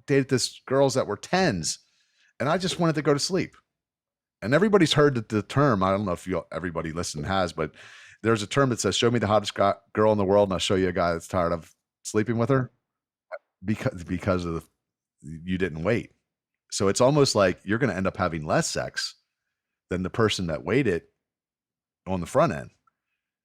[SPEAKER 2] dated this girls that were tens, and I just wanted to go to sleep. And everybody's heard the term. I don't know if everybody listening has, but there's a term that says, "Show me the hottest girl in the world, and I'll show you a guy that's tired of sleeping with her." Because of you didn't wait. So it's almost like you're gonna end up having less sex than the person that waited on the front end.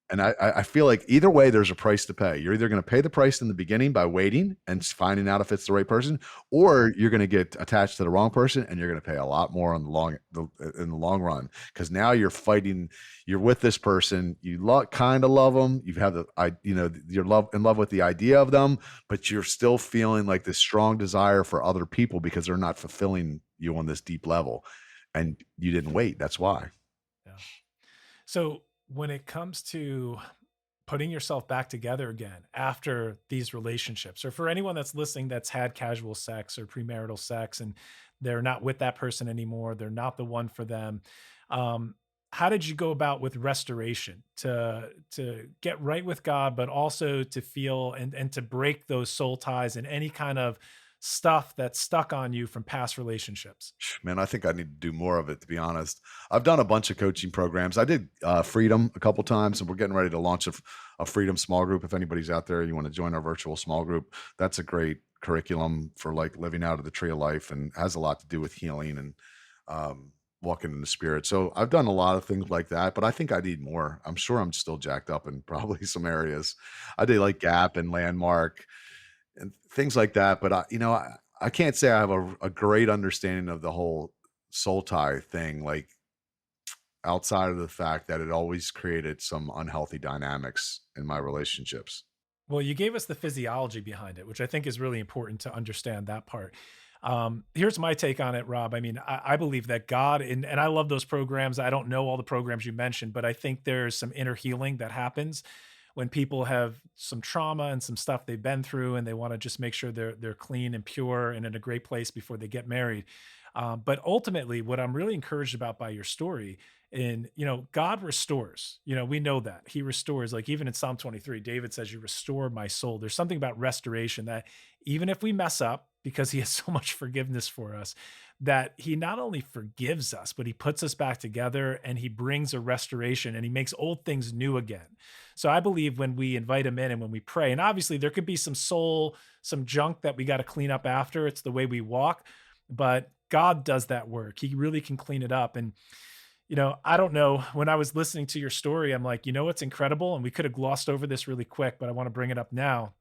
[SPEAKER 2] And I feel like either way, there's a price to pay. You're either gonna pay the price in the beginning by waiting and finding out if it's the right person, or you're gonna get attached to the wrong person, and you're gonna pay a lot more on in the long run. Because now you're fighting you're with this person, you kinda love them, you have you're in love with the idea of them, but you're still feeling like this strong desire for other people because they're not fulfilling you on this deep level, and you didn't wait, that's why.
[SPEAKER 1] Yeah. So when it comes to putting yourself back together again after these relationships, or for anyone that's listening that's had casual sex or premarital sex and they're not with that person anymore, they're not the one for them. Um, how did you go about with restoration to get right with God, but also to feel and to break those soul ties and any kind of stuff that's stuck on you from past relationships?
[SPEAKER 2] Man, I think I need to do more of it, to be honest. I've done a bunch of coaching programs. I did Freedom a couple times, and we're getting ready to launch a Freedom small group. If anybody's out there, you want to join our virtual small group, that's a great curriculum for like living out of the tree of life and has a lot to do with healing and walking in the spirit. So I've done a lot of things like that, but I think I need more. I'm sure I'm still jacked up in probably some areas. I did like Gap and Landmark and things like that. But I can't say I have a great understanding of the whole soul tie thing, like outside of the fact that it always created some unhealthy dynamics in my relationships.
[SPEAKER 1] Well, you gave us the physiology behind it, which I think is really important to understand that part. Here's my take on it, Rob. I mean, I believe that God, and I love those programs. I don't know all the programs you mentioned, but I think there's some inner healing that happens when people have some trauma and some stuff they've been through, and they want to just make sure they're clean and pure and in a great place before they get married. But ultimately, what I'm really encouraged about by your story, and God restores. We know that He restores. Like even in Psalm 23, David says, "You restore my soul." There's something about restoration that even if we mess up, because He has so much forgiveness for us, that He not only forgives us, but He puts us back together and He brings a restoration and He makes old things new again. So I believe when we invite Him in and when we pray, and obviously there could be some soul, some junk that we got to clean up after. It's the way we walk, but God does that work. He really can clean it up. And I don't know. When I was listening to your story, I'm like, what's incredible? And we could have glossed over this really quick, but I want to bring it up now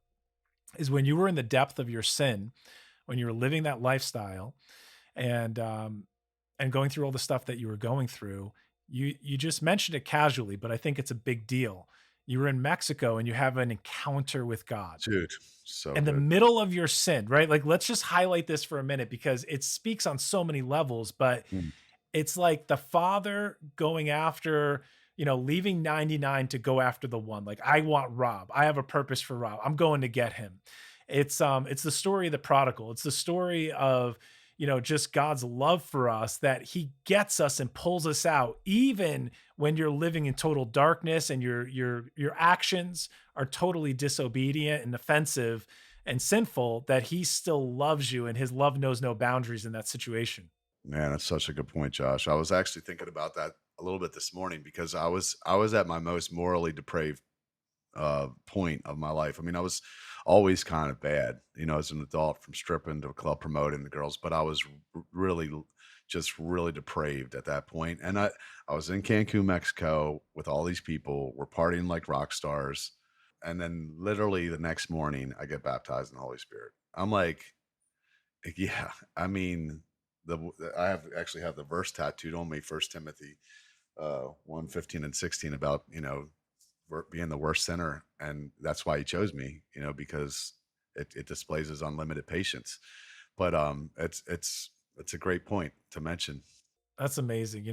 [SPEAKER 1] is when you were in the depth of your sin, when you were living that lifestyle and going through all the stuff that you were going through, you just mentioned it casually, but I think it's a big deal. You were in Mexico and you have an encounter with God
[SPEAKER 2] Dude, so
[SPEAKER 1] in the
[SPEAKER 2] good.
[SPEAKER 1] middle of your sin, right? Like, let's just highlight this for a minute because it speaks on so many levels, but
[SPEAKER 2] Mm.
[SPEAKER 1] it's like the father going after, leaving 99 to go after the one. Like, I want Rob. I have a purpose for Rob. I'm going to get him. It's the story of the prodigal. It's the story of, just God's love for us that He gets us and pulls us out, even when you're living in total darkness and your actions are totally disobedient and offensive and sinful, that He still loves you and His love knows no boundaries in that situation.
[SPEAKER 2] Man, that's such a good point, Josh. I was actually thinking about that a little bit this morning because I was at my most morally depraved point of my life. I mean, I was always kind of bad, as an adult from stripping to club promoting the girls, but I was really just really depraved at that point. And I was in Cancun, Mexico with all these people. We're partying like rock stars. And then literally the next morning I get baptized in the Holy Spirit. I'm like, yeah, I mean, I have actually have the verse tattooed on me, First Timothy 1:15 and 16 about, being the worst sinner, and that's why he chose me, because it displays his unlimited patience. But it's a great point to mention.
[SPEAKER 1] That's amazing.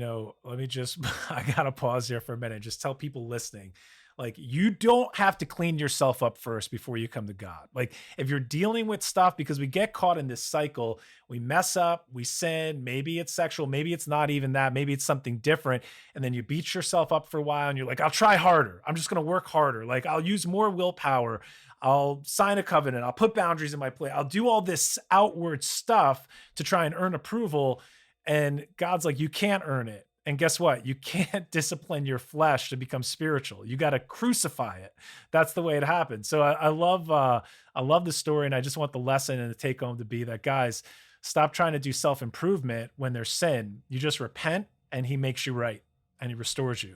[SPEAKER 1] Let me just I gotta pause here for a minute. Just tell people listening, like, you don't have to clean yourself up first before you come to God. Like, if you're dealing with stuff, because we get caught in this cycle, we mess up, we sin, maybe it's sexual, maybe it's not even that, maybe it's something different. And then you beat yourself up for a while and you're like, I'll try harder. I'm just gonna work harder. Like, I'll use more willpower. I'll sign a covenant. I'll put boundaries in my play. I'll do all this outward stuff to try and earn approval, and God's like, you can't earn it. And guess what? You can't discipline your flesh to become spiritual. You got to crucify it. That's the way it happens. So I love the story, and I just want the lesson and the take home to be that, guys, stop trying to do self improvement when there's sin. You just repent, and He makes you right, and He restores you.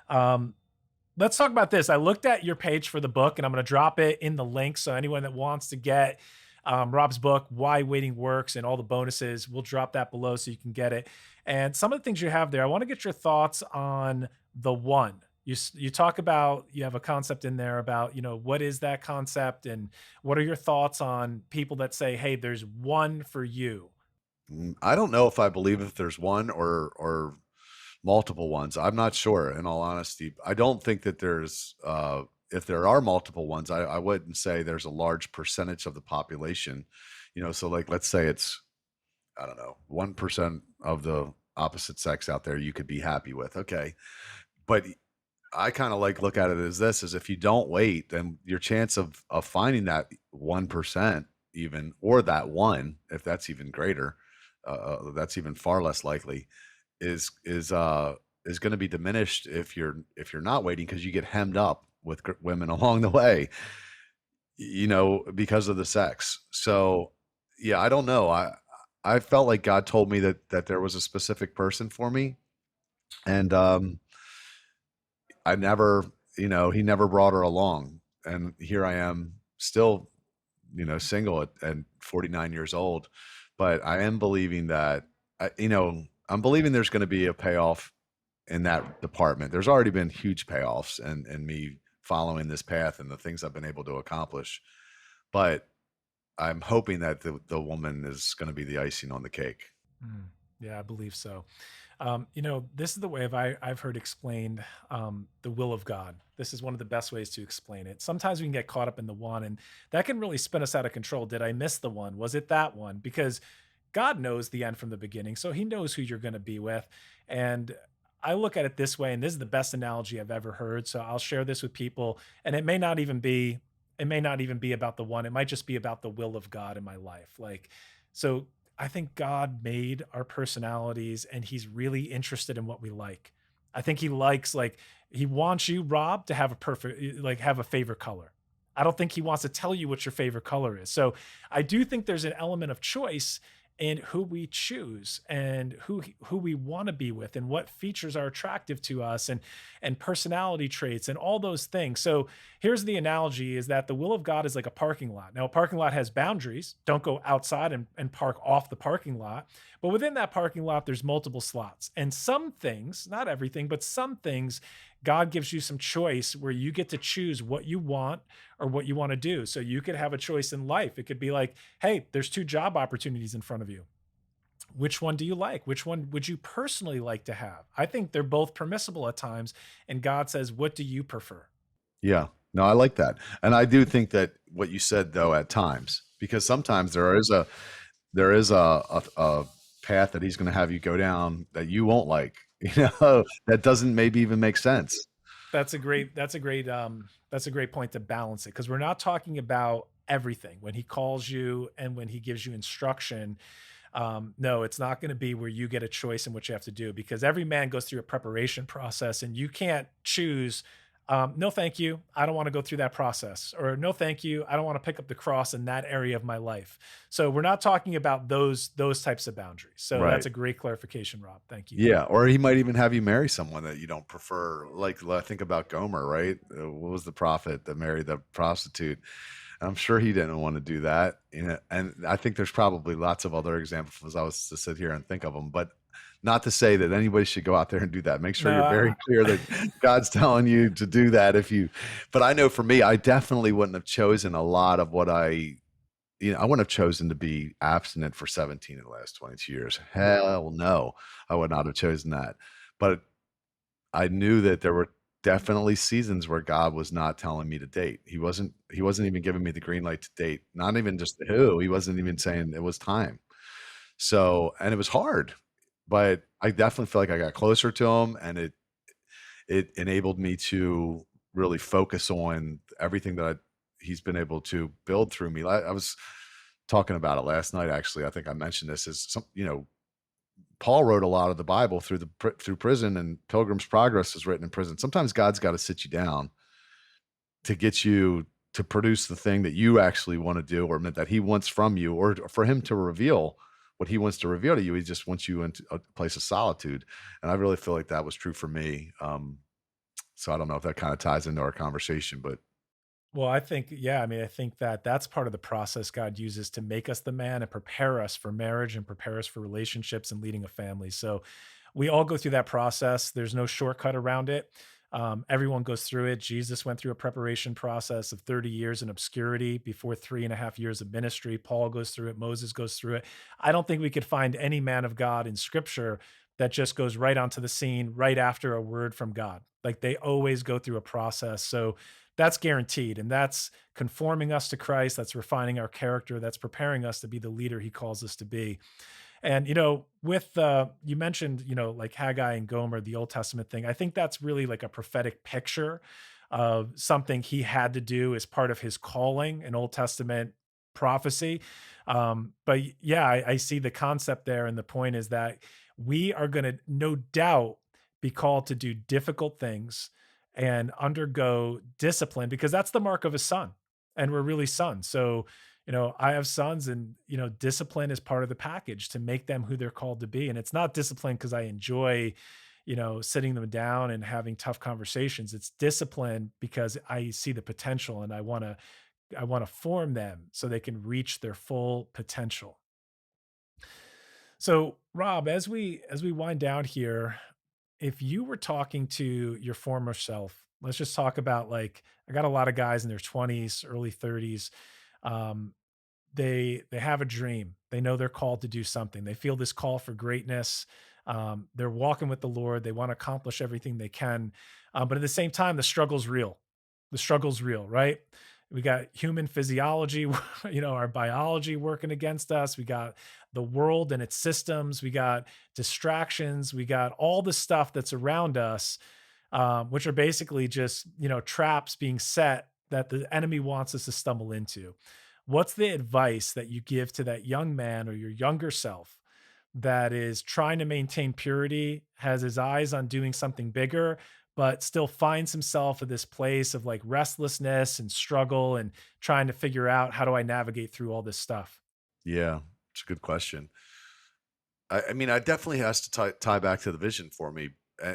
[SPEAKER 1] Um, let's talk about this. I looked at your page for the book, and I'm going to drop it in the link. So anyone that wants to get Rob's book, Why Waiting Works, and all the bonuses, we'll drop that below so you can get it. And some of the things you have there, I want to get your thoughts on the one. You talk about, you have a concept in there about, what is that concept, and what are your thoughts on people that say, hey, there's one for you?
[SPEAKER 2] I don't know if I believe if there's one or multiple ones. I'm not sure, in all honesty. I don't think that there's if there are multiple ones, I wouldn't say there's a large percentage of the population. So like let's say it's, I don't know, 1% of the opposite sex out there you could be happy with. Okay. But I kind of like look at it as this: is if you don't wait, then your chance of finding that 1% even, or that one, if that's even greater, that's even far less likely, is going to be diminished if you're not waiting, because you get hemmed up with women along the way, because of the sex. So yeah, I don't know. I felt like God told me that there was a specific person for me, and I never, he never brought her along, and here I am still, single at 49 years old. But I am believing that, I'm believing there's going to be a payoff in that department. There's already been huge payoffs and me following this path and the things I've been able to accomplish. But I'm hoping that the woman is going to be the icing on the cake.
[SPEAKER 1] Mm, yeah, I believe so. This is the way I've heard explained, the will of God. This is one of the best ways to explain it. Sometimes we can get caught up in the one, and that can really spin us out of control. Did I miss the one? Was it that one? Because God knows the end from the beginning, so He knows who you're going to be with. And I look at it this way, and this is the best analogy I've ever heard. So I'll share this with people, and it may not even be about the one. It might just be about the will of God in my life. Like, so I think God made our personalities, and He's really interested in what we like. I think He likes, like, He wants you, Rob, to have a perfect, like, have a favorite color. I don't think He wants to tell you what your favorite color is. So I do think there's an element of choice in who we choose, and who we want to be with, and what features are attractive to us, and personality traits, and all those things. So here's the analogy, is that the will of God is like a parking lot. Now, a parking lot has boundaries. Don't go outside and park off the parking lot. But within that parking lot, there's multiple slots. And some things, not everything, but some things, God gives you some choice where you get to choose what you want or what you want to do. So you could have a choice in life. It could be like, hey, there's two job opportunities in front of you. Which one do you like? Which one would you personally like to have? I think they're both permissible at times. And God says, what do you prefer?
[SPEAKER 2] Yeah. No, I like that. And I do think that what you said, though, at times, because sometimes there is a path that he's going to have you go down that you won't like, that doesn't maybe even make sense.
[SPEAKER 1] That's a great point to balance it, because we're not talking about everything. When He calls you and when He gives you instruction, no, it's not going to be where you get a choice in what you have to do, because every man goes through a preparation process, and you can't choose. No, thank you. I don't want to go through that process. Or no, thank you. I don't want to pick up the cross in that area of my life. So we're not talking about those types of boundaries. So that's
[SPEAKER 2] Right.
[SPEAKER 1] a great clarification, Rob. Thank you.
[SPEAKER 2] Yeah, or he might even have you marry someone that you don't prefer. Like, think about Gomer, right? What was the prophet that married the prostitute? I'm sure he didn't want to do that. And I think there's probably lots of other examples. I was to sit here and think of them, but Not to say that anybody should go out there and do that. Make sure
[SPEAKER 1] No,
[SPEAKER 2] you're very clear that God's telling you to do that if you but I know for me, I definitely wouldn't have chosen a lot of what I wouldn't have chosen to be abstinent for 17 of the last 22 years. Hell no, I would not have chosen that. But I knew that there were definitely seasons where God was not telling me to date. He wasn't even giving me the green light to date, not even just the who, he wasn't even saying it was time. So and it was hard, but I definitely feel like I got closer to him, and it enabled me to really focus on everything that he's been able to build through me. I was talking about it last night, actually. I think I mentioned this is Paul wrote a lot of the Bible through prison, and Pilgrim's Progress was written in prison. Sometimes God's got to sit you down to get you to produce the thing that you actually want to do, or that he wants from you, or for him to reveal what he wants to reveal to you. He just wants you into a place of solitude. And I really feel like that was true for me. So I don't know if that kind of ties into our conversation, but
[SPEAKER 1] well, I think, yeah, I mean, I think that that's part of the process God uses to make us the man and prepare us for marriage and prepare us for relationships and leading a family. So we all go through that process. There's no shortcut around it. Everyone goes through it. Jesus went through a preparation process of 30 years in obscurity before 3.5 years of ministry. Paul goes through it. Moses goes through it. I don't think we could find any man of God in scripture that just goes right onto the scene right after a word from God. Like they always go through a process. So that's guaranteed. And that's conforming us to Christ. That's refining our character. That's preparing us to be the leader he calls us to be. And, with, you mentioned, like Haggai and Gomer, the Old Testament thing. I think that's really like a prophetic picture of something he had to do as part of his calling, an Old Testament prophecy. But yeah, I see the concept there. And the point is that we are going to no doubt be called to do difficult things and undergo discipline because that's the mark of a son. And we're really sons. So, I have sons and, discipline is part of the package to make them who they're called to be. And it's not discipline because I enjoy, sitting them down and having tough conversations. It's discipline because I see the potential and I want to form them so they can reach their full potential. So, Rob, as we wind down here, if you were talking to your former self, let's just talk about like I got a lot of guys in their 20s, early 30s. Um, they have a dream. They know they're called to do something. They feel this call for greatness. They're walking with the Lord. They want to accomplish everything they can, but at the same time, the struggle's real. The struggle's real, right? We got human physiology, our biology working against us. We got the world and its systems. We got distractions. We got all the stuff that's around us, which are basically just traps being set that the enemy wants us to stumble into. What's the advice that you give to that young man or your younger self that is trying to maintain purity, has his eyes on doing something bigger, but still finds himself at this place of like restlessness and struggle and trying to figure out how do I navigate through all this stuff?
[SPEAKER 2] yeah, it's a good question. I mean, I definitely has to tie back to the vision for me. Uh,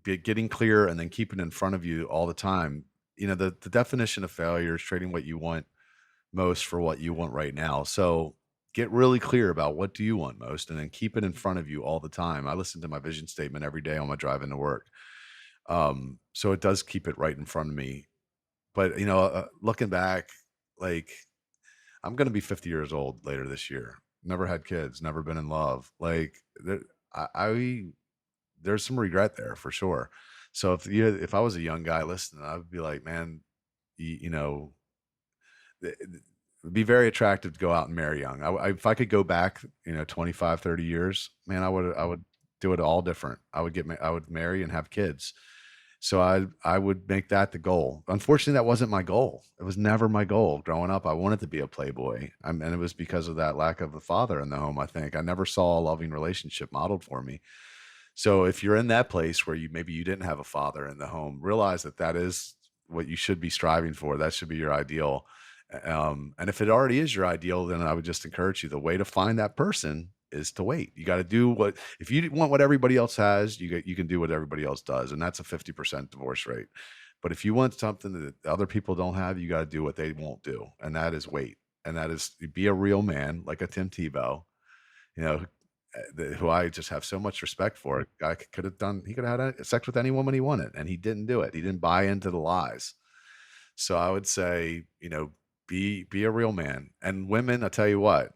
[SPEAKER 2] getting clear and then keeping in front of you all the time. The definition of failure is trading what you want most for what you want right now. So get really clear about what do you want most, and then keep it in front of you all the time. I listen to my vision statement every day on my drive into work. So it does keep it right in front of me. But looking back, like I'm going to be 50 years old later this year. Never had kids, never been in love. Like I there's some regret there for sure. So if I was a young guy listening, I would be like, man, you know, it'd be very attractive to go out and marry young. If I could go back, 25, 30 years, man, I would do it all different. I would marry and have kids. So I would make that the goal. Unfortunately, that wasn't my goal. It was never my goal growing up. I wanted to be a playboy. And it was because of that lack of a father in the home, I think. I never saw a loving relationship modeled for me. So if you're in that place where maybe you didn't have a father in the home, realize that that is what you should be striving for. That should be your ideal. And if it already is your ideal, then I would just encourage you. The way to find that person is to wait. You got to do what if you want what everybody else has, you can do what everybody else does, and that's a 50% divorce rate. But if you want something that other people don't have, you got to do what they won't do, and that is wait. And that is be a real man, like a Tim Tebow, you know, who I just have so much respect for. Guy could have done. He could have had sex with any woman he wanted, and he didn't do it. He didn't buy into the lies. So I would say, be a real man. And women, I tell you what,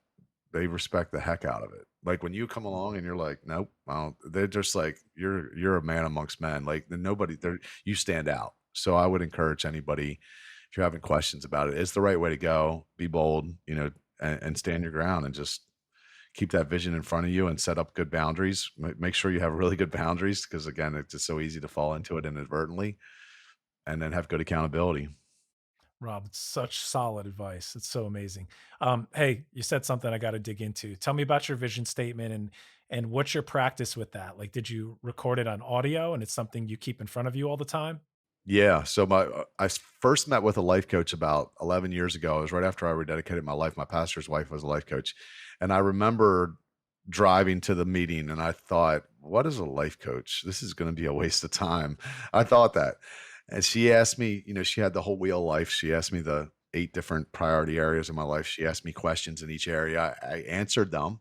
[SPEAKER 2] they respect the heck out of it. Like when you come along and you're like, nope, I don't, they're just like, you're a man amongst men. Like then nobody there, you stand out. So I would encourage anybody, if you're having questions about it, it's the right way to go. Be bold, and stand your ground and just keep that vision in front of you and set up good boundaries. Make sure you have really good boundaries because again, it's just so easy to fall into it inadvertently, and then have good accountability.
[SPEAKER 1] Rob, it's such solid advice. It's so amazing. Hey, you said something I got to dig into. Tell me about your vision statement and what's your practice with that? Like, did you record it on audio and it's something you keep in front of you all the time?
[SPEAKER 2] Yeah, so first met with a life coach about 11 years ago. It was right after I rededicated my life. My pastor's wife was a life coach, and I remember driving to the meeting, and I thought, "What is a life coach? This is gonna be a waste of time." I thought that, and she asked me, she had the whole wheel of life. She asked me the 8 different priority areas of my life. She asked me questions in each area. I answered them,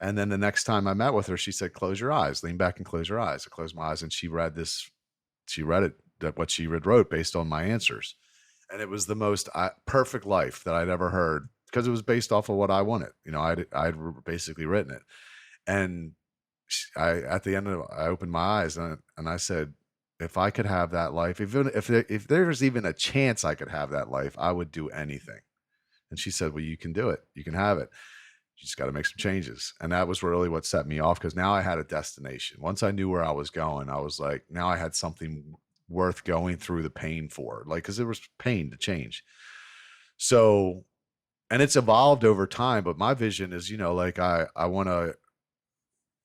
[SPEAKER 2] and then the next time I met with her, she said, "Close your eyes, lean back and close your eyes." I closed my eyes, and she read it, that what she had wrote based on my answers. And it was the most perfect life that I'd ever heard because it was based off of what I wanted. Basically written it. And at the end of it, I opened my eyes and I said, if I could have that life, if there was even a chance I could have that life, I would do anything. And she said, well, you can do it. You can have it. You just got to make some changes. And that was really what set me off because now I had a destination. Once I knew where I was going, I was like, now I had something worth going through the pain for, like, because there was pain to change. So, and it's evolved over time, but my vision is, like I want to,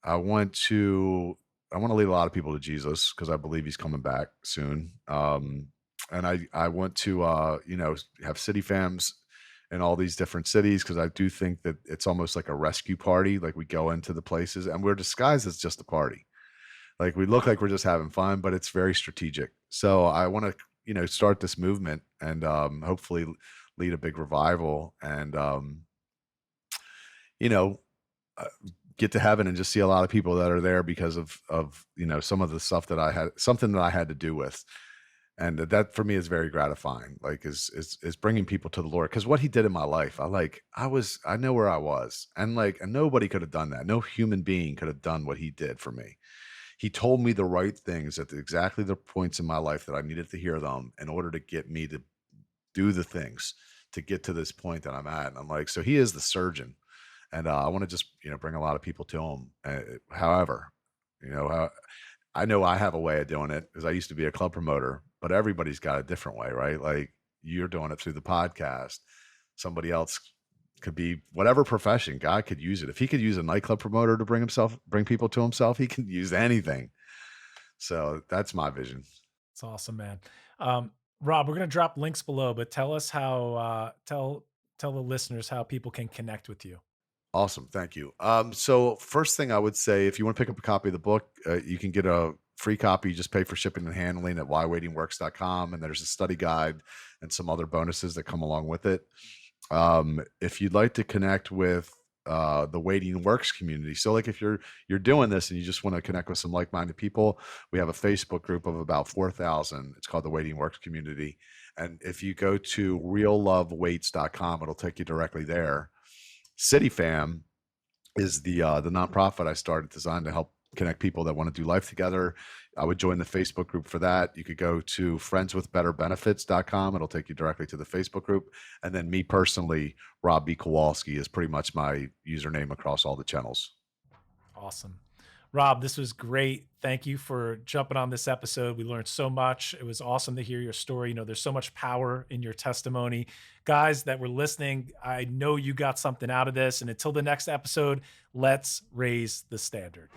[SPEAKER 2] I want to lead a lot of people to Jesus because I believe he's coming back soon. And I want to, have city fams in all these different cities because I do think that it's almost like a rescue party. Like we go into the places and we're disguised as just a party. Like we look like we're just having fun, but it's very strategic. So I want to, start this movement and hopefully lead a big revival and you know, uh, get to heaven and just see a lot of people that are there because of some of the stuff that I had, something that I had to do with. And that for me is very gratifying. Like is bringing people to the Lord because what he did in my life, I know where I was, and nobody could have done that. No human being could have done what he did for me. He told me the right things at exactly the points in my life that I needed to hear them in order to get me to do the things to get to this point that I'm at. And I'm like, so he is the surgeon, and I want to just bring a lot of people to him. However, you know, how, I know I have a way of doing it because I used to be a club promoter, but everybody's got a different way, right? Like you're doing it through the podcast. Somebody else could be whatever profession. God could use it. If he could use a nightclub promoter to bring people to himself, he can use anything. So that's my vision.
[SPEAKER 1] It's awesome, man. Um, Rob, we're gonna drop links below, but tell us how tell the listeners how people can connect with you.
[SPEAKER 2] Awesome. Thank you. So first thing I would say, if you want to pick up a copy of the book, you can get a free copy. You just pay for shipping and handling at whywaitingworks.com. And there's a study guide and some other bonuses that come along with it. If you'd like to connect with the Waiting Works community, so like if you're doing this and you just want to connect with some like-minded people, we have a Facebook group of about 4,000. It's called the Waiting Works community. And if you go to reallovewaits.com, it'll take you directly there. CityFam is the nonprofit I started designed to help connect people that want to do life together. I would join the Facebook group for that. You could go to friendswithbetterbenefits.com. It'll take you directly to the Facebook group. And then me personally, Rob B. Kowalski is pretty much my username across all the channels.
[SPEAKER 1] Awesome. Rob, this was great. Thank you for jumping on this episode. We learned so much. It was awesome to hear your story. There's so much power in your testimony. Guys that were listening, I know you got something out of this. And until the next episode, let's raise the standard.